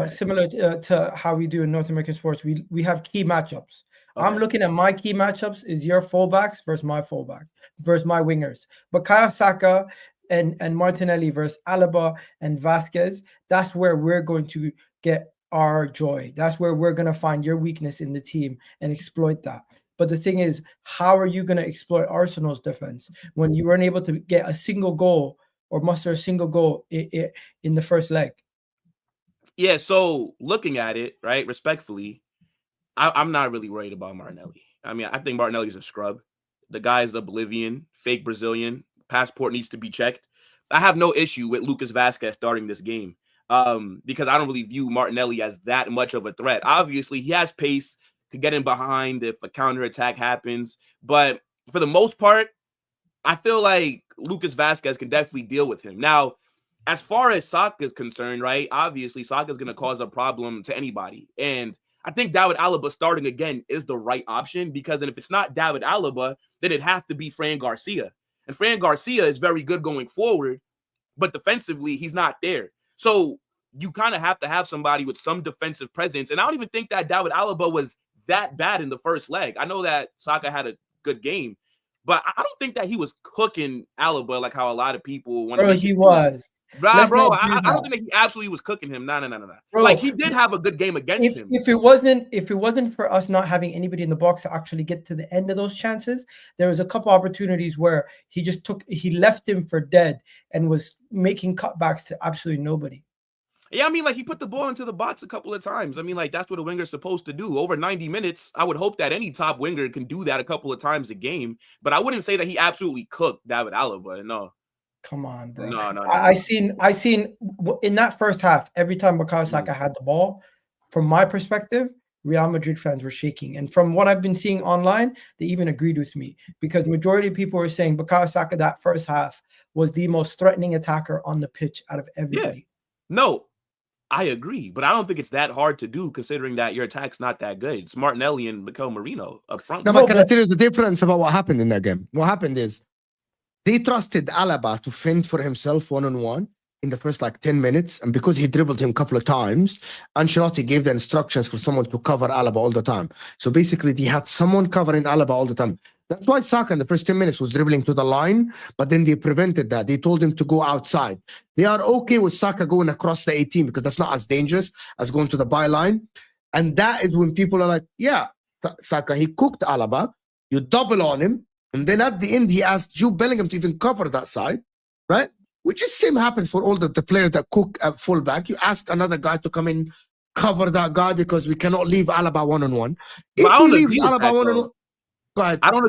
Similar to how we do in North American sports, we have key matchups. Okay. I'm looking at my key matchups is your fullbacks versus my fullback versus my wingers. Bukayo Saka and Martinelli versus Alaba and Vasquez. That's where we're going to get our joy. That's where we're going to find your weakness in the team and exploit that. But the thing is, how are you going to exploit Arsenal's defense when you weren't able to get a single goal or muster a single goal in the first leg? Yeah, so looking at it, right, respectfully, I'm not really worried about Martinelli. I mean, I think Martinelli's a scrub. The guy's a Bolivian, fake Brazilian. Passport needs to be checked. I have no issue with Lucas Vasquez starting this game because I don't really view Martinelli as that much of a threat. Obviously, he has pace, could get in behind if a counterattack happens. But for the most part, I feel like Lucas Vasquez can definitely deal with him. Now, as far as Saka is concerned, right, obviously Saka is going to cause a problem to anybody. And I think David Alaba starting again is the right option because then if it's not David Alaba, then it'd have to be Fran Garcia. And Fran Garcia is very good going forward, but defensively, he's not there. So you kind of have to have somebody with some defensive presence. And I don't even think that David Alaba was that bad in the first leg. I know that Saka had a good game, but I don't think that he was cooking Alaba like how a lot of people want to. Bro, he was. Bro, I don't think that he absolutely was cooking him. No. Bro, like he did have a good game against him. If it wasn't for us not having anybody in the box to actually get to the end of those chances, there was a couple opportunities where he left him for dead and was making cutbacks to absolutely nobody. Yeah, I mean, like he put the ball into the box a couple of times. I mean, like that's what a winger's supposed to do. Over 90 minutes, I would hope that any top winger can do that a couple of times a game. But I wouldn't say that he absolutely cooked David Alaba. No. Come on, bro. No. I seen in that first half, every time Bukayo Saka had the ball, from my perspective, Real Madrid fans were shaking. And from what I've been seeing online, they even agreed with me because majority of people were saying Bukayo Saka that first half was the most threatening attacker on the pitch out of everybody. Yeah. No, I agree, but I don't think it's that hard to do considering that your attack's not that good. It's Martinelli and Mikel Merino up front. No, but can I tell you the difference about what happened in that game? What happened is they trusted Alaba to fend for himself one-on-one, in the first like 10 minutes. And because he dribbled him a couple of times, Ancelotti gave the instructions for someone to cover Alaba all the time. So basically, he had someone covering Alaba all the time. That's why Saka in the first 10 minutes was dribbling to the line, but then they prevented that. They told him to go outside. They are okay with Saka going across the 18 because that's not as dangerous as going to the byline. And that is when people are like, yeah, Saka, he cooked Alaba. You double on him. And then at the end, he asked Jude Bellingham to even cover that side, right? Which is same happens for all the players that cook at fullback. You ask another guy to come in, cover that guy because we cannot leave Alaba one-on-one. If we leave Alaba one-on-one, go ahead. I don't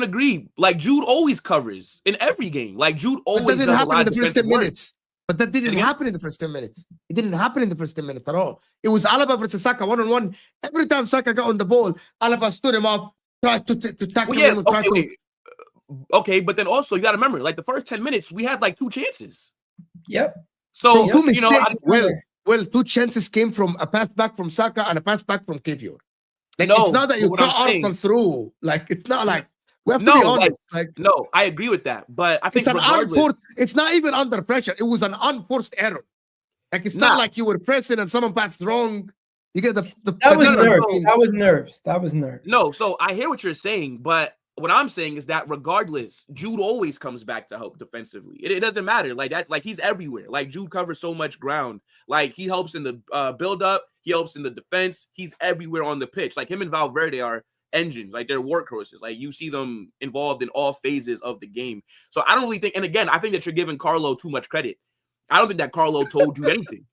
agree. Like, Jude always covers in every game. Like, Jude always But that didn't happen in the first 10 work. minutes. But that didn't happen in the first 10 minutes. It didn't happen in the first 10 minutes at all. It was Alaba versus Saka one-on-one. Every time Saka got on the ball, Alaba stood him off, tried to tackle him. Okay, but then also you got to remember, like the first 10 minutes, we had like 2 chances. Yep. So, two two chances came from a pass back from Saka and a pass back from Kivior. Like, it's not that you cut Arsenal through. Like, it's not like, we have to be honest. No, I agree with that. But I think it's not even under pressure. It was an unforced error. Like, it's not like you were pressing and someone passed wrong. You get that was nerves. No, so I hear what you're saying, but what I'm saying is that regardless, Jude always comes back to help defensively. It doesn't matter. Like that, like he's everywhere. Like Jude covers so much ground. Like he helps in the build up. He helps in the defense. He's everywhere on the pitch. Like him and Valverde are engines. Like they're workhorses. Like you see them involved in all phases of the game. So I don't really think. And again, I think that you're giving Carlo too much credit. I don't think that Carlo told you anything.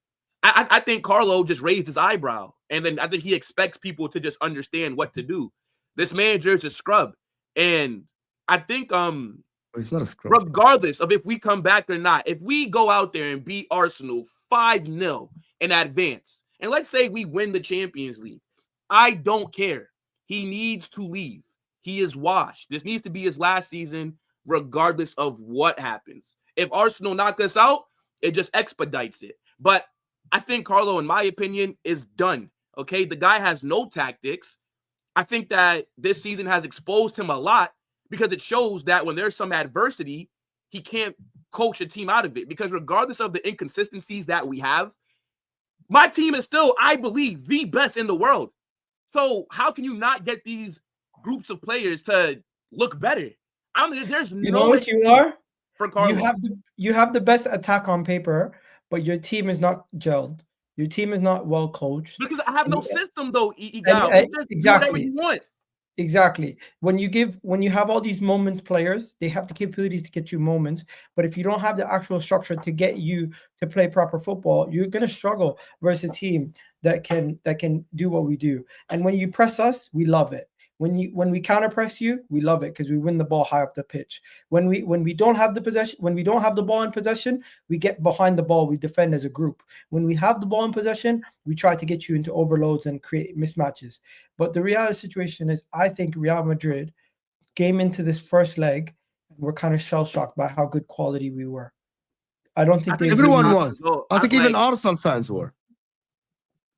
I think Carlo just raised his eyebrow, and then I think he expects people to just understand what to do. This manager is a scrub. And I think he's not a scrub. Regardless of if we come back or not, if we go out there and beat Arsenal 5-0 in advance, and let's say we win the Champions League, I don't care. He needs to leave. He is washed. This needs to be his last season, regardless of what happens. If Arsenal knock us out, it just expedites it. But I think Carlo, in my opinion, is done. Okay, the guy has no tactics. I think that this season has exposed him a lot because it shows that when there's some adversity, he can't coach a team out of it. Because regardless of the inconsistencies that we have, my team is still, I believe, the best in the world. So how can you not get these groups of players to look better? I don't think there's you know what you are for Carlo. You have the best attack on paper, but your team is not gelled. Your team is not well coached. Because I have no system, though, Egal. Exactly. Do whatever you want. Exactly. When you have all these moments players, they have the capabilities to get you moments. But if you don't have the actual structure to get you to play proper football, you're going to struggle versus a team that can do what we do. And when you press us, we love it. When we counter press you, we love it because we win the ball high up the pitch. When we don't have the possession, when we don't have the ball in possession, we get behind the ball. We defend as a group. When we have the ball in possession, we try to get you into overloads and create mismatches. But the reality situation is, I think Real Madrid came into this first leg and we're kind of shell shocked by how good quality we were. I don't think everyone was. I think even Arsenal fans were.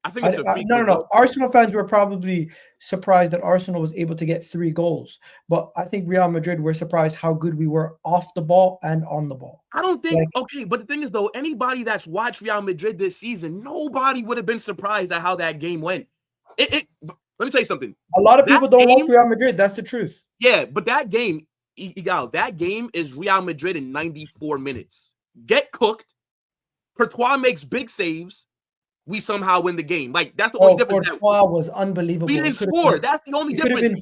I think it's no. Arsenal fans were probably surprised that Arsenal was able to get 3 goals. But I think Real Madrid were surprised how good we were off the ball and on the ball. I don't think, okay, but the thing is, though, anybody that's watched Real Madrid this season, nobody would have been surprised at how that game went. Let me tell you something. A lot of people don't watch Real Madrid. That's the truth. Yeah, but that game, Egal, that game is Real Madrid in 94 minutes. Get cooked. Courtois makes big saves. We somehow win the game. Like, that's the only difference. Courtois was unbelievable. We didn't score. That's the only difference.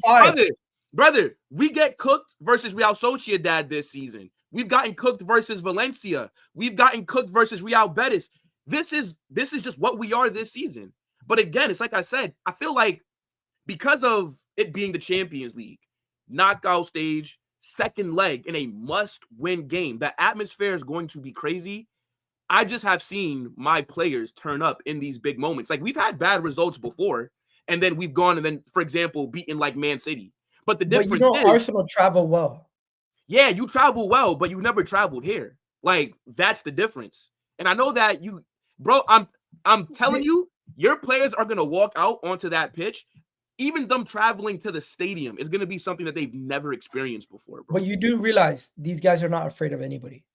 Brother, we get cooked versus Real Sociedad this season. We've gotten cooked versus Valencia. We've gotten cooked versus Real Betis. This is just what we are this season. But again, it's like I said, I feel like because of it being the Champions League, knockout stage, second leg in a must-win game, the atmosphere is going to be crazy. I just have seen my players turn up in these big moments. Like, we've had bad results before, and then we've gone and then, for example, beaten like Man City. But the difference is Arsenal travel well. Yeah, you travel well, but you never traveled here. Like, that's the difference. And I know that I'm telling you, your players are going to walk out onto that pitch. Even them traveling to the stadium is going to be something that they've never experienced before, bro. But you do realize these guys are not afraid of anybody.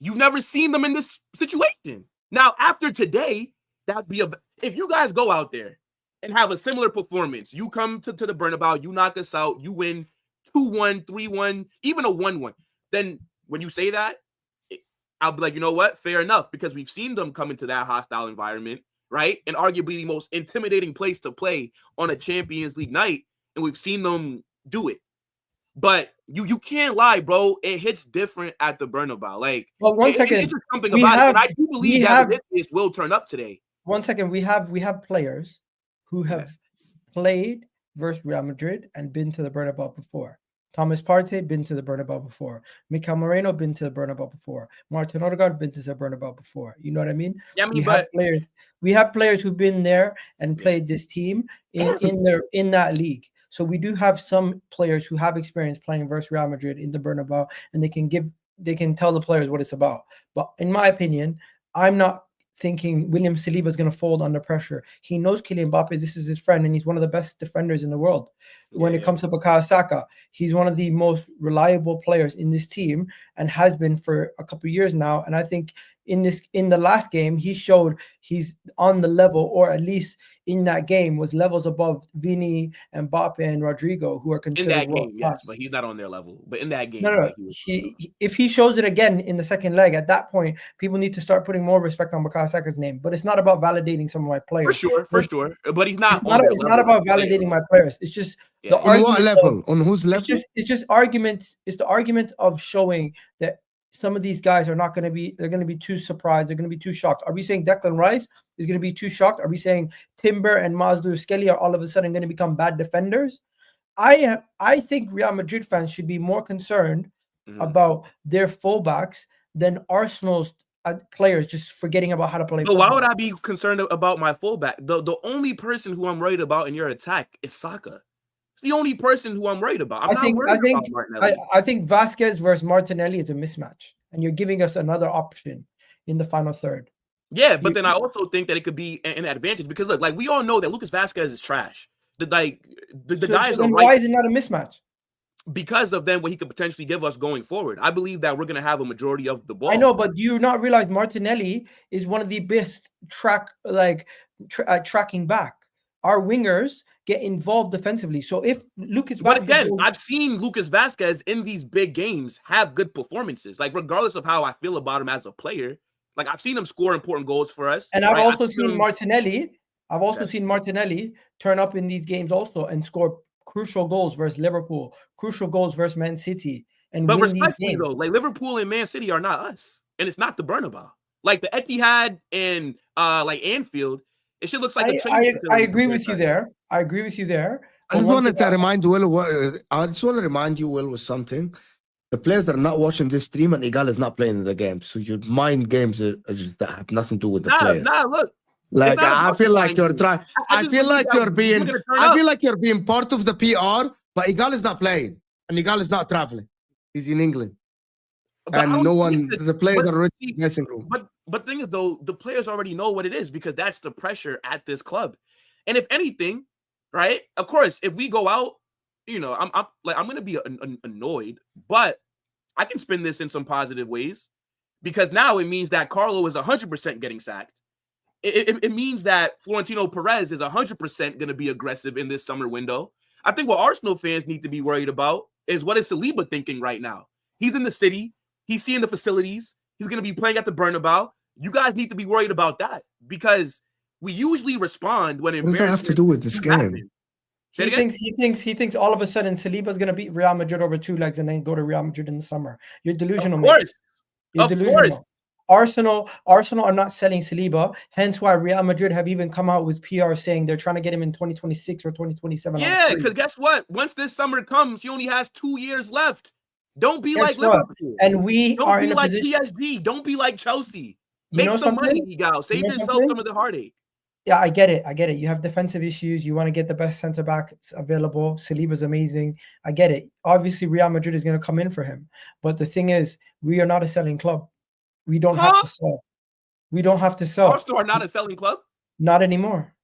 You've never seen them in this situation. Now, after today, that'd be if you guys go out there and have a similar performance, you come to the Bernabeu, you knock us out, you win 2-1, 3-1, even a 1-1. Then when you say that, I'll be like, you know what? Fair enough, because we've seen them come into that hostile environment, right? And arguably the most intimidating place to play on a Champions League night, and we've seen them do it. But you can't lie, bro. It hits different at the Bernabeu. Like, well, one second. It's just something about it. And I do believe that this will turn up today. 1 second. We have players who have played versus Real Madrid and been to the Bernabeu before. Thomas Partey been to the Bernabeu before. Mikel Moreno been to the Bernabeu before. Martin Odegaard been to the Bernabeu before. You know what I mean? Yeah, I mean, we have players who've been there and played this team in that league. So we do have some players who have experience playing versus Real Madrid in the Bernabeu, and they can tell the players what it's about. But in my opinion, I'm not thinking William Saliba is going to fold under pressure. He knows Kylian Mbappe. This is his friend, and he's one of the best defenders in the world. When it comes to Bukayo Saka, he's one of the most reliable players in this team and has been for a couple of years now. And I think in the last game, he showed he's on the level, or at least in that game was levels above Vini and Mbappe and Rodrigo, who are considered in that game, yes, but he's not on their level. But in that game, if he shows it again in the second leg, at that point, people need to start putting more respect on Bukayo Saka's name. But it's not about validating some of my players. For sure. But he's not. It's not about validating my players. It's just the argument. On what level? On whose level? It's just argument. It's the argument of showing that some of these guys are not going to be. They're going to be too surprised. They're going to be too shocked. Are we saying Declan Rice is going to be too shocked? Are we saying Timber and Mazlou Skelly are all of a sudden going to become bad defenders? I think Real Madrid fans should be more concerned about their fullbacks than Arsenal's players just forgetting about how to play. But why would I be concerned about my fullback? The only person who I'm worried about in your attack is Saka. It's the only person who I'm worried about. I think Vasquez versus Martinelli is a mismatch, and you're giving us another option in the final third. Yeah, but then I also think that it could be an advantage because look, like we all know that Lucas Vasquez is trash. The guys are right. Why is it not a mismatch? Because of then what he could potentially give us going forward. I believe that we're going to have a majority of the ball. I know, but do you not realize Martinelli is one of the best tracking back? Our wingers get involved defensively. So if Lucas Vasquez... But again, I've seen Lucas Vasquez in these big games have good performances. Like, regardless of how I feel about him as a player, like, I've seen him score important goals for us. And I've also seen Martinelli... seen Martinelli turn up in these games also and score crucial goals versus Liverpool, crucial goals versus Man City. But respectfully, though, like Liverpool and Man City are not us. And it's not the Bernabeu. Like the Etihad and like Anfield, it should look like a train. I agree with you there. I just wanted to remind Will, Will, with something. The players that are not watching this stream and Egal is not playing in the game. So your mind games that have nothing to do with the players. Look. Like I feel like you're trying. I feel like you're being part of the PR, but Egal is not playing, and Egal is not traveling. He's in England, and no one. The players are already in the dressing room. But the thing is, though, the players already know what it is because that's the pressure at this club. And if anything, right? Of course, if we go out, you know, I'm going to be annoyed, but I can spin this in some positive ways because now it means that Carlo is 100% getting sacked. It means that Florentino Perez is 100% going to be aggressive in this summer window. I think what Arsenal fans need to be worried about is what is Saliba thinking right now? He's in the city. He's seeing the facilities. He's going to be playing at the Bernabeu. You guys need to be worried about that because we usually respond when what does that have to do with this game? He thinks all of a sudden Saliba is going to beat Real Madrid over 2 legs and then go to Real Madrid in the summer. You're delusional. Of course. Arsenal are not selling Saliba, hence why Real Madrid have even come out with PR saying they're trying to get him in 2026 or 2027. Yeah, because guess what? Once this summer comes, he only has 2 years left. Don't be like Liverpool. And we don't are be in a like position. PSG. Don't be like Chelsea. Make some money, Egal. Save yourself some of the heartache. Yeah, I get it. You have defensive issues. You want to get the best center back available. Saliba's amazing. I get it. Obviously, Real Madrid is going to come in for him. But the thing is, we are not a selling club. We don't have to sell. Arsenal are not a selling club? Not anymore.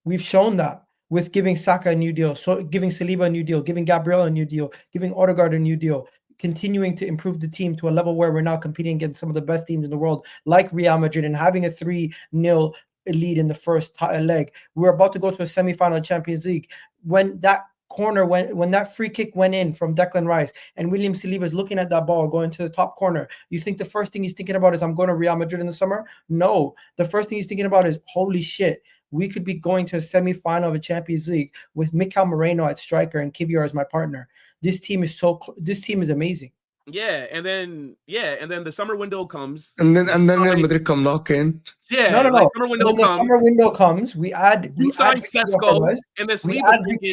We've shown that with giving Saka a new deal, so giving Saliba a new deal, giving Gabriel a new deal, giving Odegaard a new deal, continuing to improve the team to a level where we're now competing against some of the best teams in the world, like Real Madrid, and having a 3-0 lead in the first leg. We're about to go to a semi-final of Champions League. When that corner, when that free kick went in from Declan Rice and William Saliba is looking at that ball going to the top corner, you think the first thing he's thinking about is, I'm going to Real Madrid in the summer? No. The first thing he's thinking about is, holy shit, we could be going to a semi-final of a Champions League with Mikel Moreno at striker and Kivior as my partner. This team is amazing. Yeah, and then the summer window comes, and then Real Madrid come knocking. Yeah, no. Like summer window when the summer window comes, we add Sesko, and this we add Victor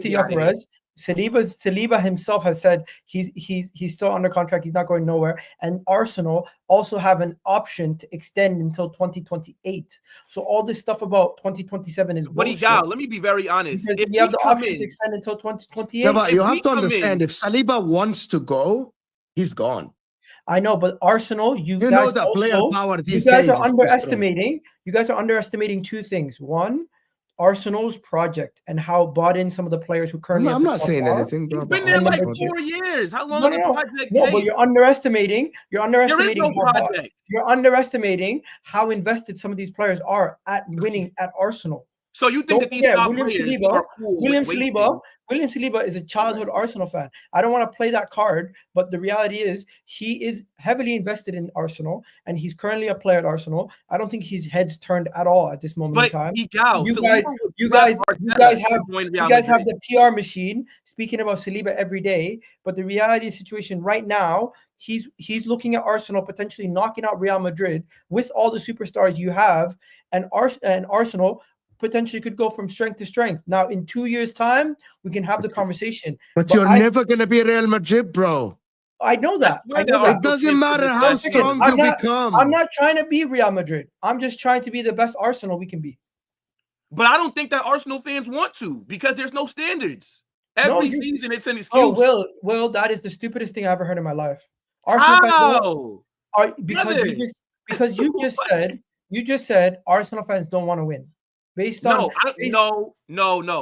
Gyökeres. Saliba himself has said he's still under contract. He's not going nowhere. And Arsenal also have an option to extend until 2028. So all this stuff about 2027 is bullshit. But Egal, let me be very honest. Because we have the option to extend until 2028. Yeah, but you have to understand, if Saliba wants to go, he's gone. I know, but Arsenal, you guys know that player power these days are underestimating. You guys are underestimating two things. One, Arsenal's project and how bought in some of the players who currently. I'm not saying anything, bro. He's been there like 4 years. How long is the project? No, but you're underestimating. There is no project. You're underestimating how invested some of these players are at winning at Arsenal. So you think that these top players are cool? William Saliba is a childhood Arsenal fan. I don't want to play that card, but the reality is he is heavily invested in Arsenal, and he's currently a player at Arsenal. I don't think his head's turned at all at this moment in time. You guys have the PR machine speaking about Saliba every day, but the reality of the situation right now, he's looking at Arsenal potentially knocking out Real Madrid with all the superstars you have, and Arsenal potentially could go from strength to strength. Now, in 2 years' time, we can have the conversation. But you're never going to be Real Madrid, bro. I know that. It doesn't matter how strong you become. I'm not trying to be Real Madrid. I'm just trying to be the best Arsenal we can be. But I don't think that Arsenal fans want to, because there's no standards. Every season, it's an excuse. Oh, Will, that is the stupidest thing I ever heard in my life. How? Because you just said Arsenal fans don't want to win. No.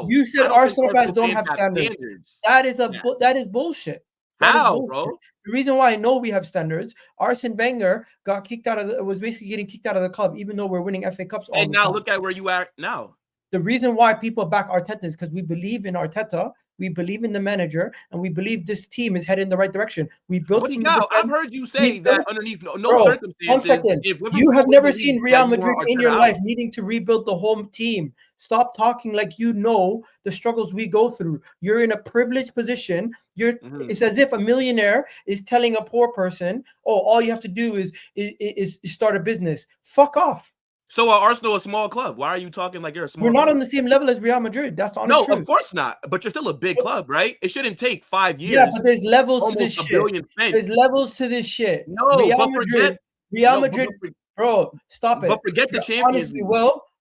You said Arsenal fans don't have standards. That is bullshit. How, bro? The reason why I know we have standards, Arsene Wenger was basically getting kicked out of the club, even though we're winning FA Cups all the time. And now look at where you are now. The reason why people back Arteta is because we believe in Arteta, we believe in the manager, and we believe this team is headed in the right direction. We built. I've heard you say that underneath no circumstances. 1 second. You have never seen Real Madrid in your life needing to rebuild the whole team. Stop talking like you know the struggles we go through. You're in a privileged position. It's as if a millionaire is telling a poor person, "Oh, all you have to do is start a business." Fuck off. So Arsenal a small club? Why are you talking like you're a small We're not club? on the same level as Real Madrid. That's the honest truth. Of course not. But you're still a big club, right? It shouldn't take 5 years. Yeah, but there's levels to this shit. There's levels to this shit. No, Real Madrid, bro, stop it. But forget the Champions League.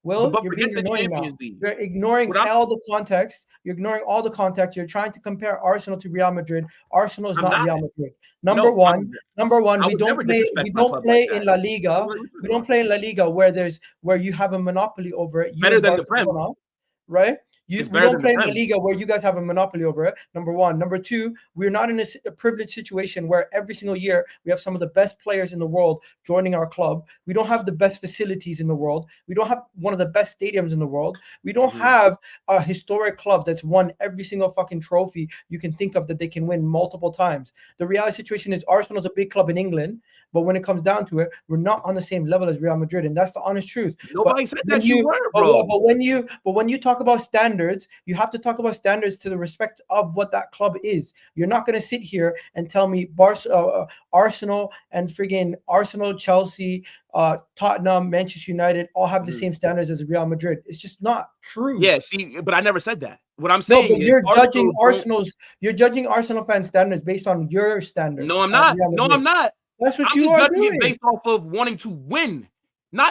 Will, you're being annoying now. You're ignoring all the context. You're ignoring all the context. You're trying to compare Arsenal to Real Madrid. Arsenal is not Real Madrid. Number one, we don't play in La Liga. We don't play in La Liga where you have a monopoly over it. Better than the Prem, right? We don't play in La Liga where you guys have a monopoly over it. Number one. Number two, we're not in a privileged situation where every single year we have some of the best players in the world joining our club. We don't have the best facilities in the world. We don't have one of the best stadiums in the world. We don't have a historic club that's won every single fucking trophy you can think of that they can win multiple times. The reality situation is Arsenal is a big club in England, but when it comes down to it, we're not on the same level as Real Madrid, and that's the honest truth. Nobody said that you were, bro. But when you talk about standards, you have to talk about standards to the respect of what that club is. You're not going to sit here and tell me Arsenal and friggin' Arsenal, Chelsea, Tottenham, Manchester United all have the same standards as Real Madrid. It's just not true. Yeah, see, but I never said that. What I'm saying is you're judging Arsenal fan standards based on your standards. No, I'm not. That's what you are doing. Based off of wanting to win.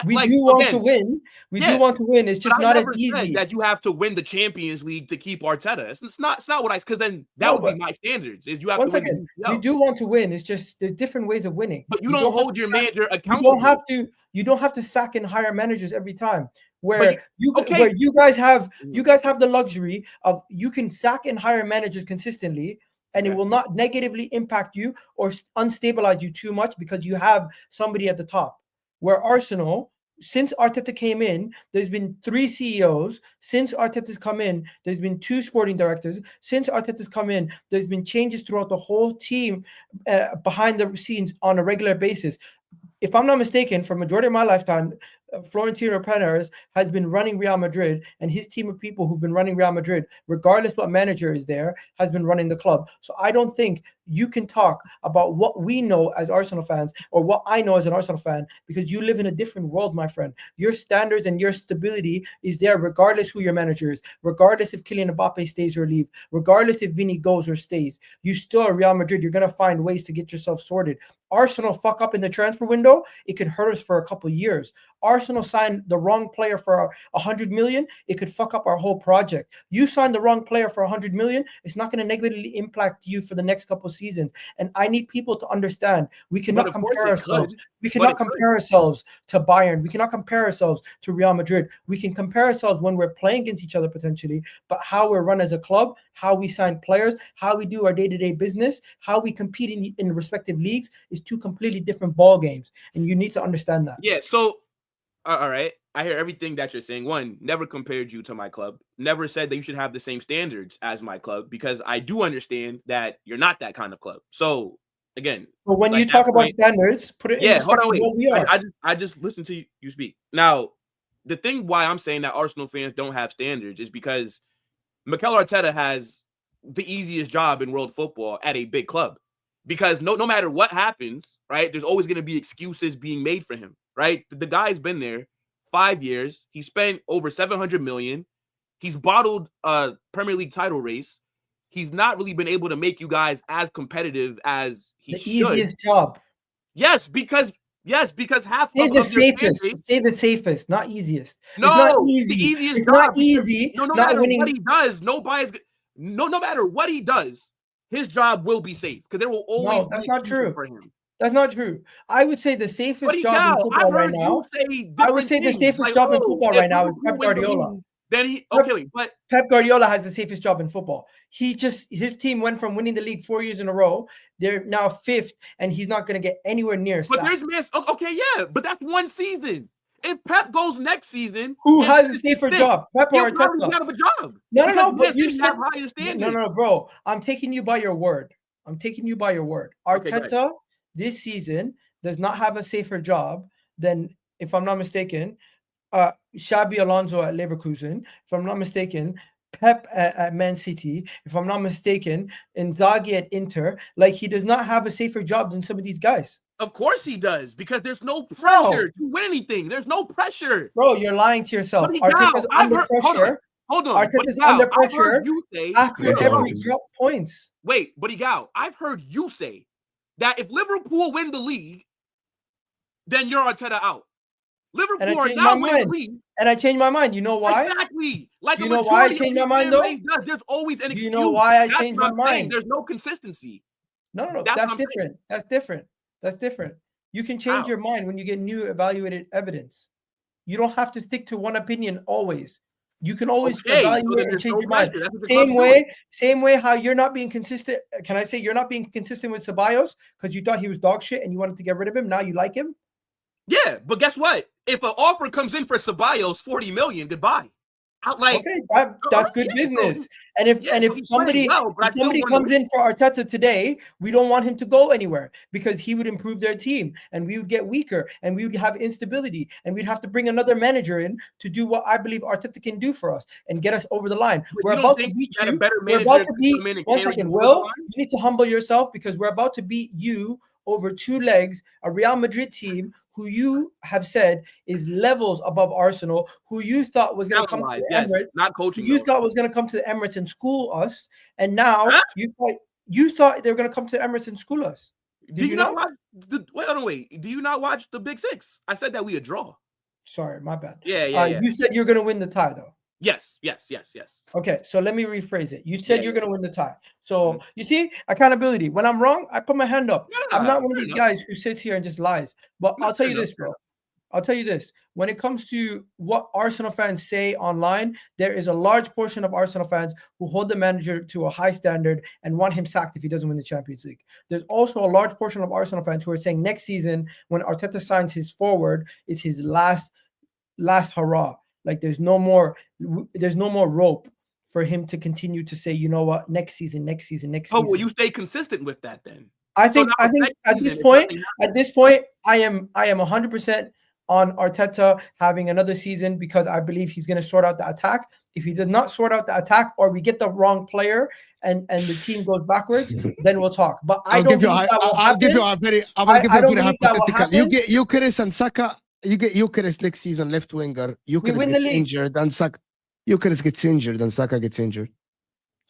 We do want to win. We do want to win. It's just not as easy. That you have to win the Champions League to keep Arteta. It's not what because then that would be my standards. Is you have to win. We do want to win. It's just there's different ways of winning. But you don't hold your manager accountable. You don't have to sack and hire managers every time. Where you guys have the luxury of you can sack and hire managers consistently, and it Okay. will not negatively impact you or unstabilize you too much because you have somebody at the top. Where Arsenal, since Arteta came in, there's been 3 CEOs. Since Arteta's come in, there's been 2 sporting directors. Since Arteta's come in, there's been changes throughout the whole team behind the scenes on a regular basis. If I'm not mistaken, for majority of my lifetime, Florentino Perez has been running Real Madrid, and his team of people who've been running Real Madrid, regardless what manager is there, has been running the club. So I don't think you can talk about what we know as Arsenal fans or what I know as an Arsenal fan, because you live in a different world, my friend. Your standards and your stability is there regardless who your manager is, regardless if Kylian Mbappe stays or leaves, regardless if Vinny goes or stays. You still are Real Madrid. You're going to find ways to get yourself sorted. Arsenal fuck up in the transfer window, it could hurt us for a couple of years. Arsenal signed the wrong player for 100 million, it could fuck up our whole project. You signed the wrong player for 100 million, it's not going to negatively impact you for the next couple of seasons. And I need people to understand we cannot compare ourselves. We cannot compare ourselves to Bayern. We cannot compare ourselves to Real Madrid. We can compare ourselves when we're playing against each other potentially, but how we're run as a club, how we sign players, how we do our day-to-day business, how we compete in respective leagues is 2 completely different ball games, and you need to understand that. Yeah, so all right, I hear everything that you're saying. One, never compared you to my club. Never said that you should have the same standards as my club, because I do understand that you're not that kind of club. So again, but when you talk about standards, put it in hold on, wait. what we are. I just listen to you speak. Now, the thing why I'm saying that Arsenal fans don't have standards is because Mikel Arteta has the easiest job in world football at a big club. Because no matter what happens, right, there's always going to be excuses being made for him, right? The guy's been there 5 years. He spent over 700 million. He's bottled a Premier League title race. He's not really been able to make you guys as competitive as he should. The easiest job. Yes, because half say of the your safest. base, say the safest, not easiest. No, it's not easy. The easiest it's job. Not easy. No not matter winning. what he does, no matter what he does, his job will be safe, because there will always be that's not true for him. That's not true. I would say the safest job in football right now. I would say the safest job in football right now is Pep Guardiola. Then but Pep Guardiola has the safest job in football. His team went from winning the league 4 years in a row. They're now 5th, and he's not going to get anywhere near. But there's okay, yeah, but that's one season. If Pep goes next season, who has a safer job? Pep or Arteta? Out of a job. No. But you have higher standards. No, bro. I'm taking you by your word. Arteta this season does not have a safer job than, if I'm not mistaken, Xabi Alonso at Leverkusen. If I'm not mistaken, Pep at Man City. If I'm not mistaken, Inzaghi at Inter. Like, he does not have a safer job than some of these guys. Of course he does, because there's no pressure to win anything. There's no pressure. Bro, you're lying to yourself. Arteta's under pressure. Hold on. Arteta's under pressure after every drop points. Wait, but Egal, I've heard you say that if Liverpool win the league, then you're Arteta out. Liverpool are now winning the league. And I changed my mind. You know why? Exactly. Like, you know why I changed my mind, though? There's always an excuse. You know why I changed my mind? There's no consistency. No. That's different. That's different. You can change your mind when you get new evaluated evidence. You don't have to stick to one opinion always. You can always evaluate and change your mind. Same way how you're not being consistent. Can I say you're not being consistent with Ceballos because you thought he was dog shit and you wanted to get rid of him? Now you like him? Yeah, but guess what? If an offer comes in for Ceballos, 40 million, goodbye. Okay, that's good business. And if somebody comes in for Arteta today, we don't want him to go anywhere because he would improve their team and we would get weaker and we would have instability and we'd have to bring another manager in to do what I believe Arteta can do for us and get us over the line. We're about to beat you. We're about to beat. 1 second, Will. You need to humble yourself because we're about to beat you over 2 legs, a Real Madrid team who you have said is levels above Arsenal, who you thought was going to come to the Emirates, not coaching. You thought was going to come to the Emirates and school us, and now you thought they were going to come to the Emirates and school us. Do you not watch wait? Do you not watch the Big Six? I said that we a draw. Sorry, my bad. Yeah. You said you're going to win the tie, though. Yes. Okay, so let me rephrase it. You said you're going to win the tie. So you see, accountability. When I'm wrong, I put my hand up. I'm not one of these guys who sits here and just lies. But I'll tell you this, bro. I'll tell you this. When it comes to what Arsenal fans say online, there is a large portion of Arsenal fans who hold the manager to a high standard and want him sacked if he doesn't win the Champions League. There's also a large portion of Arsenal fans who are saying next season, when Arteta signs his forward, it's his last hurrah. Like there's no more rope for him to continue to say, you know what, next season. Oh, will you stay consistent with that then? I think at this point, I am 100% on Arteta having another season because I believe he's going to sort out the attack. If he does not sort out the attack, or we get the wrong player and the team goes backwards, then we'll talk. But I'll give you a very hypothetical. You get Eucharist and Saka. You get Eucharist next season, left winger. Eucharist gets injured and Saka. Eucharist gets injured and Saka gets injured.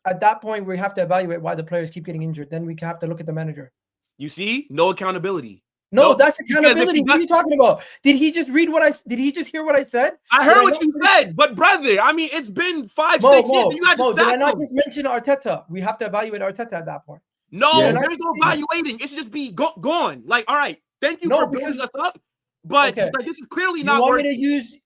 At that point, we have to evaluate why the players keep getting injured. Then we have to look at the manager. You see, no accountability. No, that's accountability. What are you talking about? Did he just Did he just hear what I said? I heard what you said, but brother, I mean, it's been 5-6 years. You got to did I not just mention Arteta? We have to evaluate Arteta at that point. No, there's no evaluating. It should just be gone. Like, all right, thank you for building us up. But like, this is clearly not working.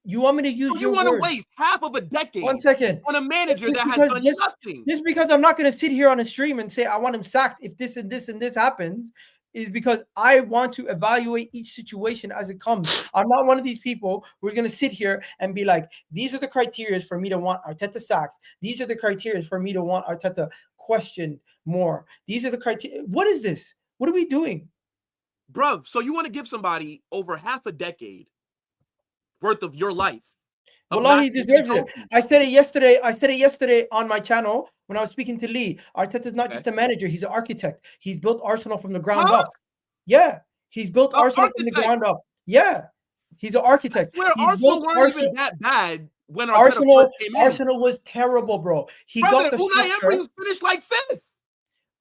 You want me to use you want to waste half of a decade 1 second on a manager that has done nothing. Just because I'm not going to sit here on a stream and say I want him sacked if this and this and this happens is because I want to evaluate each situation as it comes. I'm not one of these people who are going to sit here and be like, these are the criteria for me to want Arteta sacked. These are the criteria for me to want Arteta questioned more. These are the criteria. What is this? What are we doing? Bruv, so you want to give somebody over half a decade worth of your life? Well, he deserves it. I said it yesterday on my channel when I was speaking to Lee. Arteta's not just a manager; he's an architect. He's built Arsenal from the ground up. Yeah, he's built Arsenal from the ground up. Yeah, he's an architect. Arsenal weren't even that bad when Arsenal came in. Arsenal was terrible, bro. Got the Unai Emery finished like 5th.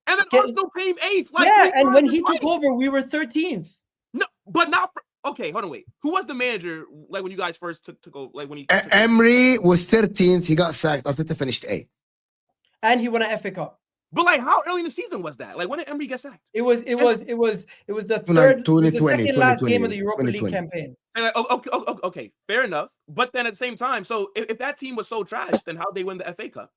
And then Arsenal came 8th. Like, and when he took over, we were 13th. No, but not. Okay, hold on, wait. Who was the manager? Like when you guys first took over? Like when he Emery was 13th. He got sacked. Arteta finished 8th. And he won an FA Cup. But like, how early in the season was that? Like, when did Emery get sacked? It was the second last game of the Europa League campaign. Okay, fair enough. But then at the same time, so if that team was so trash, then how'd they win the FA Cup?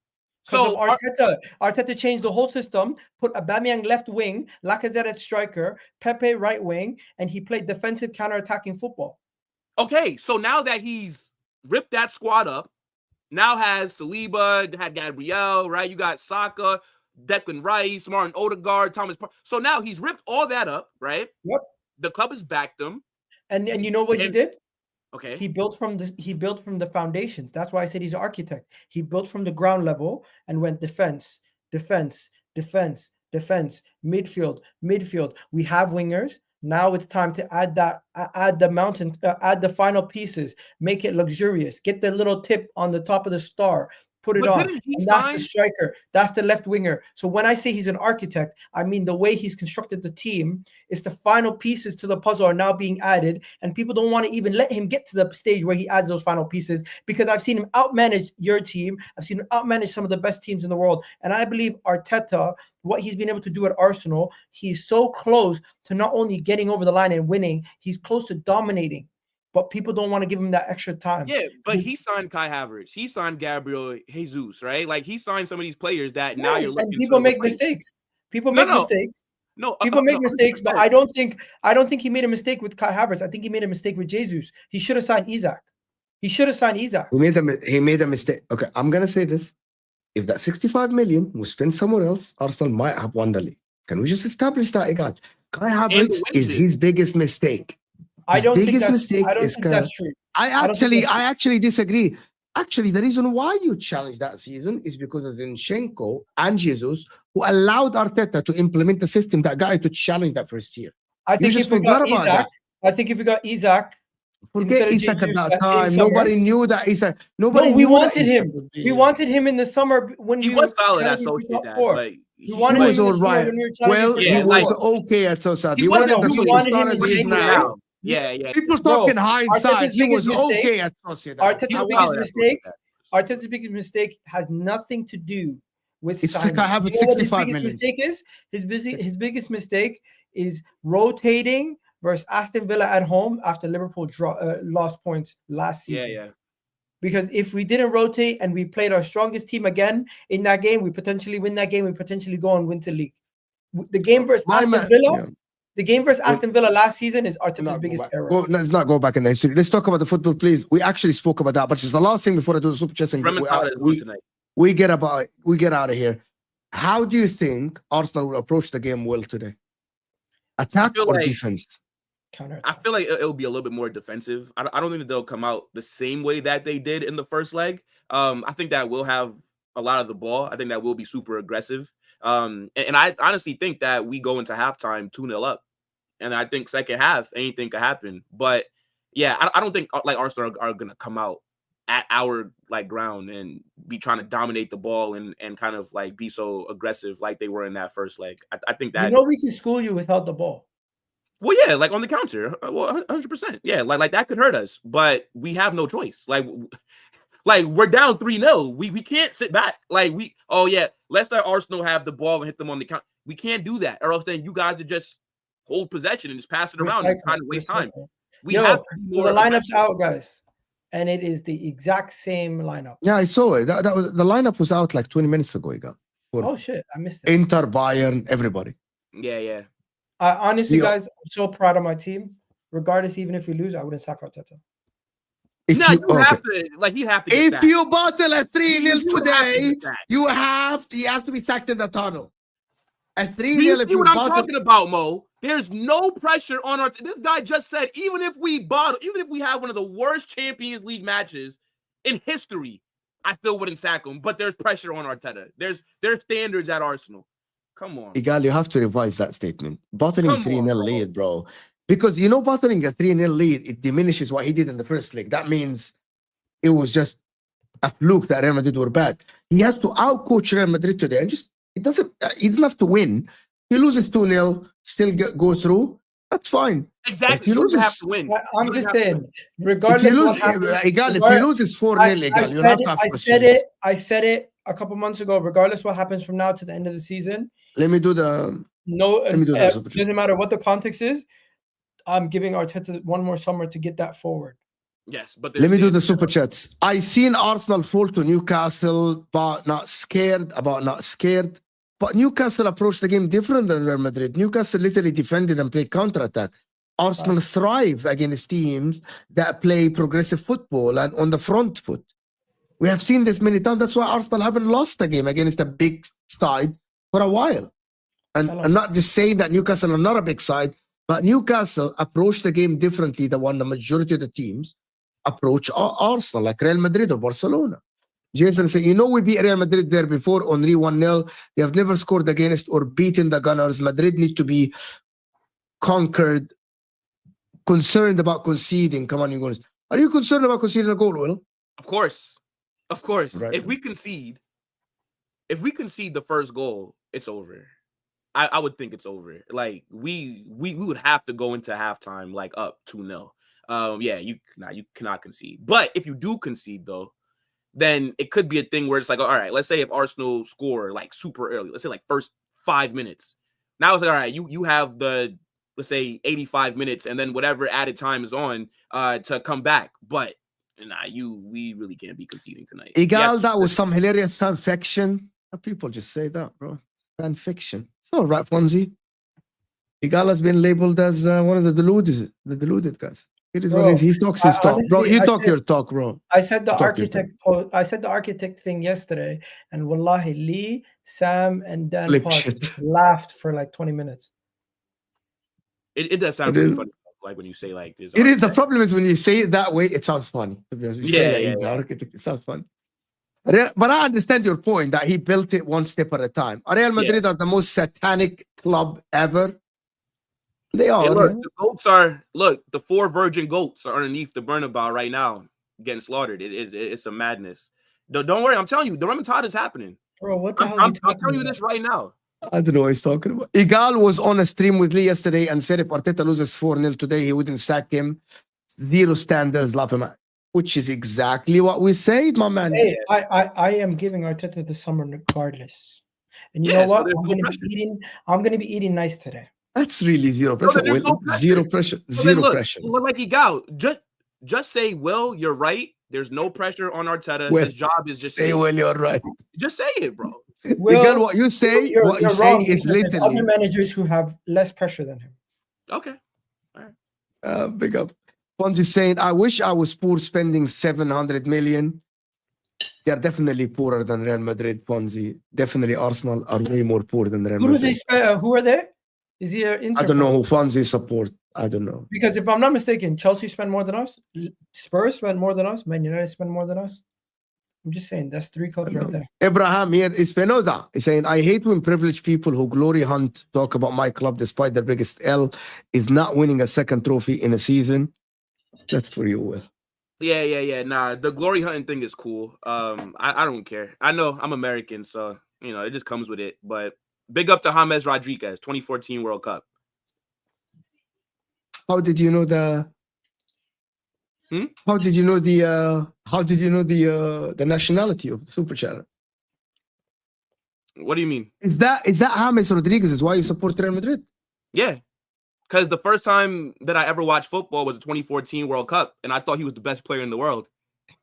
So Arteta changed the whole system, put Aubameyang left wing, Lacazette at striker, Pepe right wing, and he played defensive counter-attacking football. Okay, so now that he's ripped that squad up, now has Saliba, had Gabriel, right? You got Saka, Declan Rice, Martin Odegaard, Thomas. So now he's ripped all that up, right? Yep. The club has backed him. And you know what he did? Okay. He built from the foundations. That's why I said he's an architect. He built from the ground level and went defense, midfield. We have wingers. Now it's time to add the final pieces, make it luxurious, get the little tip on the top of the star, put it on. And that's the striker. That's the left winger. So when I say he's an architect, I mean the way he's constructed the team is the final pieces to the puzzle are now being added, and people don't want to even let him get to the stage where he adds those final pieces because I've seen him outmanage your team. I've seen him outmanage some of the best teams in the world. And I believe Arteta, what he's been able to do at Arsenal, he's so close to not only getting over the line and winning, he's close to dominating. But people don't want to give him that extra time. Yeah, but he signed Kai Havertz. He signed Gabriel Jesus, right? Like, he signed some of these players that now you're looking. And people make mistakes. People make mistakes. People make mistakes, but I don't think he made a mistake with Kai Havertz. I think he made a mistake with Jesus. He should have signed Isak. He made a mistake. Okay, I'm gonna say this. If that 65 million was spent somewhere else, Arsenal might have won the league. Can we just establish that, Egal? Kai Havertz is his biggest mistake. I don't think that's true. I actually disagree. Actually, the reason why you challenged that season is because of Zinchenko and Jesus, who allowed Arteta to implement the system that got you to challenge that first year. I think if we got Isak, forget Isak at that time. Nobody knew that Isak. We wanted him. We wanted him in the summer when he was solid at Sociedad. He was all right. Well, he was okay at Sociedad. He wasn't the superstar as he is now. Yeah. People talking hindsight. He was okay at Sociedad. Arteta's biggest mistake has nothing to do with signing. I have 65 million. His biggest mistake is rotating versus Aston Villa at home after Liverpool lost points last season. Yeah. Because if we didn't rotate and we played our strongest team again in that game, we potentially win that game. We potentially go and win the league. The game versus Aston Villa. The game versus Aston Villa last season is Arteta's biggest error. Let's not go back in the history. Let's talk about the football, please. We actually spoke about that, but just the last thing before I do the super chats and we get out of here. How do you think Arsenal will approach the game well today? Attack or defense? I feel like it'll be a little bit more defensive. I don't think they'll come out the same way that they did in the first leg. I think that we'll have a lot of the ball. I think that we'll be super aggressive. And I honestly think that we go into halftime 2-0 up. And I think second half, anything could happen. But yeah, I don't think like Arsenal are going to come out at our like ground and be trying to dominate the ball and kind of like be so aggressive like they were in that first leg. I think that we can school you without the ball. Well, yeah, like on the counter, 100%. Yeah, like that could hurt us, but we have no choice. Like we're down 3-0. We can't sit back. Like let's let Arsenal have the ball and hit them on the count. We can't do that, or else then you guys would just hold possession and just pass it around and kind of waste time. We have to be more the lineup's out, guys, and it is the exact same lineup. Yeah, I saw it. That was the lineup was out like 20 minutes ago. Oh shit, I missed it. Inter, Bayern, everybody. Yeah. Honestly, guys, I'm so proud of my team. Regardless, even if we lose, I wouldn't sack Arteta. You have to. If you bottle a 3-0 today, you have to be sacked in the tunnel. A 3-0. If you what I'm talking about, Mo. There's no pressure on our. This guy just said even if we have one of the worst Champions League matches in history, I still wouldn't sack him. But there's pressure on Arteta. There's standards at Arsenal. Come on, Egal, you have to revise that statement. Bottling 3-0 lead, bro. Because bottling a 3-0 lead, it diminishes what he did in the first leg. That means it was just a fluke that Real Madrid were bad. He has to outcoach Real Madrid today, and he doesn't have to win. He loses 2-0, still go through. That's fine. Exactly. You don't have to win. I'm just saying, regardless if he loses 4-0, you have to have I said it a couple months ago. Regardless what happens from now to the end of the season. Let me do the. Doesn't matter what the context is. I'm giving Arteta one more summer to get that forward. Yes, but let me do the super chats. I seen Arsenal fall to Newcastle, but not scared. But Newcastle approached the game different than Real Madrid. Newcastle literally defended and played counter-attack. Arsenal thrive against teams that play progressive football and on the front foot. We have seen this many times. That's why Arsenal haven't lost a game against a big side for a while. And I'm not just saying that Newcastle are not a big side, but Newcastle approached the game differently than the majority of the teams approach Arsenal, like Real Madrid or Barcelona. Jason said, we beat Real Madrid there before, Henry 1-0. They have never scored against or beaten the Gunners. Madrid need to be conquered, concerned about conceding. Come on, you guys. Are you concerned about conceding a goal, Will? Of course. Right. If we concede the first goal, it's over. I would think it's over. Like we would have to go into halftime like up 2-0. You cannot concede. But if you do concede though, then it could be a thing where it's like, all right, let's say if Arsenal score like super early, let's say like first 5 minutes. Now it's like, all right, you have the, let's say 85 minutes and then whatever added time is on to come back. But we really can't be conceding tonight. Egal, that was some hilarious fan fiction. People just say that, bro. Fan fiction. It's all right, Fonzie. Egal has been labeled as one of the deluded guys. It is what it is. He talks his talk, bro. You talk your talk, bro. I said the architect thing yesterday, and wallahi, Lee, Sam, and Dan laughed for like 20 minutes. It does sound really funny, like when you say like this. It is. The problem is when you say it that way, it sounds funny. The architect, it sounds funny. But I understand your point that he built it one step at a time. Real Madrid are the most satanic club ever. They are. Hey, the 4 virgin goats are underneath the Bernabeu right now getting slaughtered. It's a madness. Don't worry, I'm telling you, the remontada is happening. Bro, what the hell? I'm telling you this right now. I don't know what he's talking about. Egal was on a stream with Lee yesterday and said if Arteta loses 4-0 today, he wouldn't sack him. Zero standards, laugh him out. Which is exactly what we say, my man. Hey, I am giving Arteta the summer regardless. And you know what? I'm gonna be eating nice today. That's really zero pressure. there's Will. no pressure. Zero pressure. So then Zero look, pressure. look like Egal. Just say, Will, you're right. There's no pressure on Arteta. Well, His job is just say, well, you're right. Just say it, bro. Egal, what you say, you're wrong, is because there's literally other managers who have less pressure than him. Okay. All right. big up. Fonzie saying, I wish I was poor spending 700 million. They're definitely poorer than Real Madrid, Fonzie. Definitely Arsenal are way more poor than Real Who do Madrid. they spend? Who are they? Is he an Inter? I don't know who Fonzie support. I don't know. Because if I'm not mistaken, Chelsea spend more than us. Spurs spend more than us. Man United spend more than us. I'm just saying, that's 3 clubs right there. Abraham here, Espinoza is saying, I hate when privileged people who glory hunt talk about my club despite their biggest L is not winning a second trophy in a season. That's for you, Will. Yeah. Nah, the glory hunting thing is cool. I don't care. I know I'm American, so it just comes with it. But big up to James Rodriguez, 2014 World Cup. How did you know the? How did you know the? How did you know the nationality of the super chat? What do you mean? Is that James Rodriguez? Is why you support Real Madrid? Yeah, because the first time that I ever watched football was the 2014 World Cup, and I thought he was the best player in the world,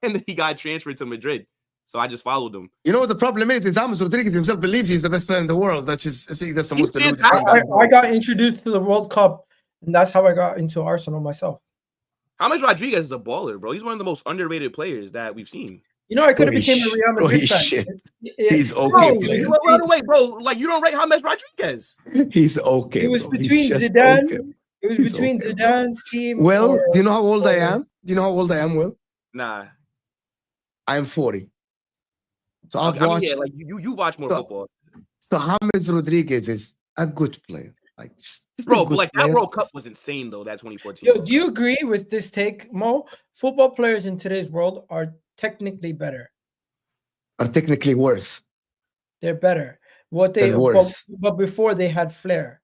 and then he got transferred to Madrid, so I just followed him. You know what the problem is? James Rodriguez himself believes he's the best player in the world. I think that's the most deluded. I got introduced to the World Cup, and that's how I got into Arsenal myself. James Rodriguez is a baller, bro. He's one of the most underrated players that we've seen. I could have became a Real Madrid fan. Shit. He's okay. Wait, bro. Like, you don't rate James Rodriguez. He's okay. It was between Zidane. Okay. It was between Zidane's team. Well, do you know how old I am? Do you know how old I am, Will? Nah. I'm 40. So I've watched. Yeah, like you watch more football. So James Rodriguez is a good player. Like, just bro, but like player. That World Cup was insane though. That 2014. Do you agree with this take, Mo? Football players in today's world are technically better. Are technically worse. They're better. But before they had flair.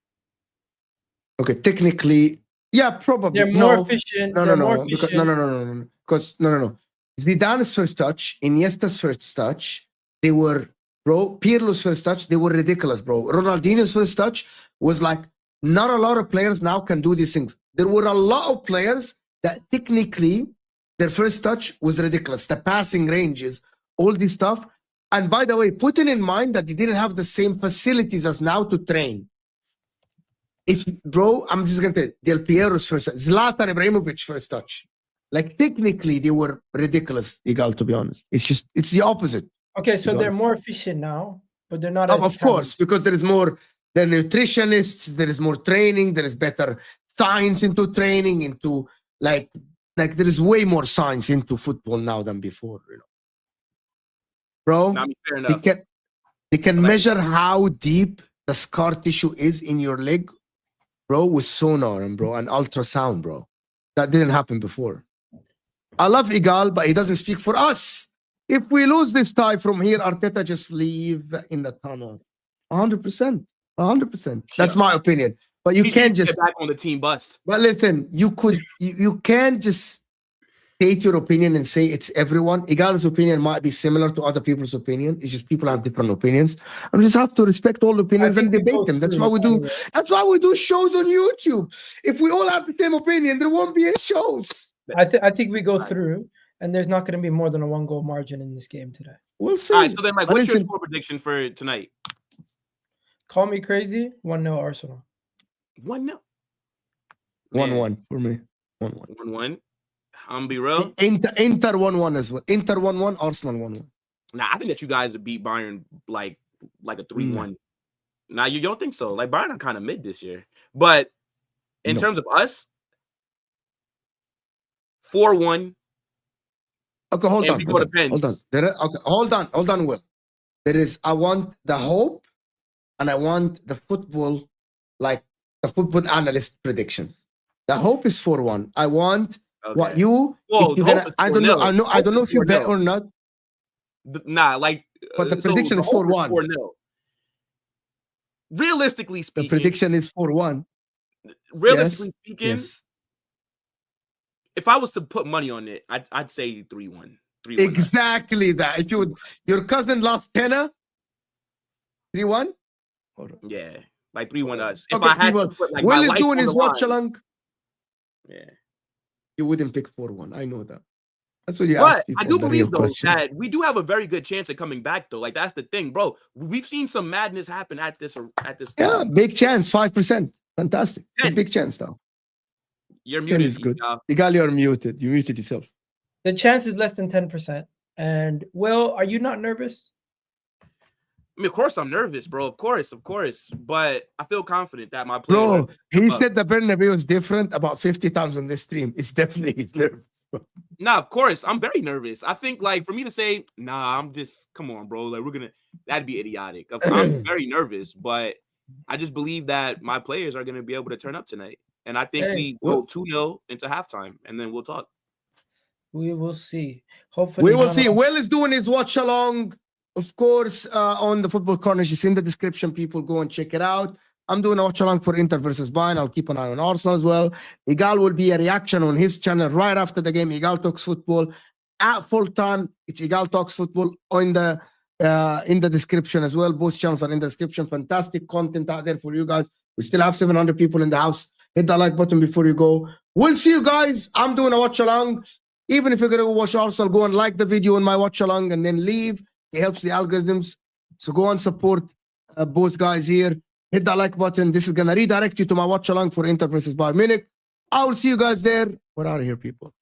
Okay, technically, yeah, probably. They're more efficient. No. Because Zidane's first touch, Iniesta's first touch, they were, bro, Pirlo's first touch, they were ridiculous, bro. Ronaldinho's first touch was like, not a lot of players now can do these things. There were a lot of players that technically their first touch was ridiculous. The passing ranges, all this stuff. And by the way, putting in mind that they didn't have the same facilities as now to train. Bro, I'm just going to tell you, Del Piero's first touch, Zlatan Ibrahimovic's first touch. Like, technically, they were ridiculous, Egal, to be honest. It's the opposite. Okay, so they're more efficient now, but they're not of course, because there is more than nutritionists, there is more training, there is better science into training, into like there is way more science into football now than before, Bro, they can measure how deep the scar tissue is in your leg, bro, with sonar and ultrasound, bro. That didn't happen before. I love Egal, but he doesn't speak for us. If we lose this tie from here, Arteta just leave in the tunnel. 100%. 100%. That's my opinion. But you can't just get back on the team bus. But listen, you can't just state your opinion and say it's everyone. Egal's opinion might be similar to other people's opinion. It's just people have different opinions. And we just have to respect all opinions and debate them. That's why we do. That's why we do shows on YouTube. If we all have the same opinion, there won't be any shows. I think we go through, and there's not going to be more than a 1-goal margin in this game today. We'll see. All right, so then, Mike, what's your score prediction for tonight? Call me crazy. 1-0 Arsenal. 1-0. 1-1 for me. 1-1. 1-1. I'm be real. Inter 1-1 as well. Inter 1-1. Arsenal 1-1. Nah, I think that you guys would beat Bayern like a 3-1. Nah, you don't think so? Like, Bayern are kind of mid this year, but in terms of us, 4-1. Okay, hold on. Hold on, Will. I want the hope, and I want the football, like the football analyst predictions. The hope is 4-1. I want what you. I don't know. I don't know if you bet or not. Nah, like. But the prediction is 4-1. 4-0. Realistically speaking, the prediction is 4-1. Realistically speaking, if I was to put money on it, I'd say 3-1. Exactly that. If your cousin lost 10, 3-1. Yeah, Like 3-1 us. If Okay, I had people. to put like Will my is life doing on his the watch line, along. yeah. You wouldn't pick 4-1. I know that. That's what you But ask people. I do the real believe though questions. that we do have a very good chance of coming back though. Like that's the thing, bro. We've seen some madness happen at this. Yeah, big chance, 5%. Fantastic. A 10. big chance now. You're 10 muted. is good. Egal. Egal, you're muted. You muted yourself. The chance is less than 10%. And Will, are you not nervous? I mean, of course I'm nervous, bro. Of course. But I feel confident that my players. Bro, he said the Bernabeu is different about 50 times on this stream. It's definitely he's nervous. Nah, of course. I'm very nervous. I think like for me to say, nah, I'm just come on, bro. Like that'd be idiotic. I'm very nervous, but I just believe that my players are gonna be able to turn up tonight. And I think we go 2-0 into halftime, and then we'll talk. We will see. Hopefully, We will see. Will is doing his watch along, of course, on the Football Corner. It's in the description. People go and check it out. I'm doing a watch along for Inter versus Bayern. I'll keep an eye on Arsenal as well. Egal will be a reaction on his channel right after the game. Egal Talks Football at full time. It's Egal Talks Football in the description as well. Both channels are in the description. Fantastic content out there for you guys. We still have 700 people in the house. Hit that like button before you go. We'll see you guys. I'm doing a watch along. Even if you're going to go watch Arsenal, go and like the video in my watch along and then leave. It helps the algorithms. So go and support both guys here. Hit that like button. This is going to redirect you to my watch along for Inter versus Bayern Munich. I will see you guys there. We're out of here, people.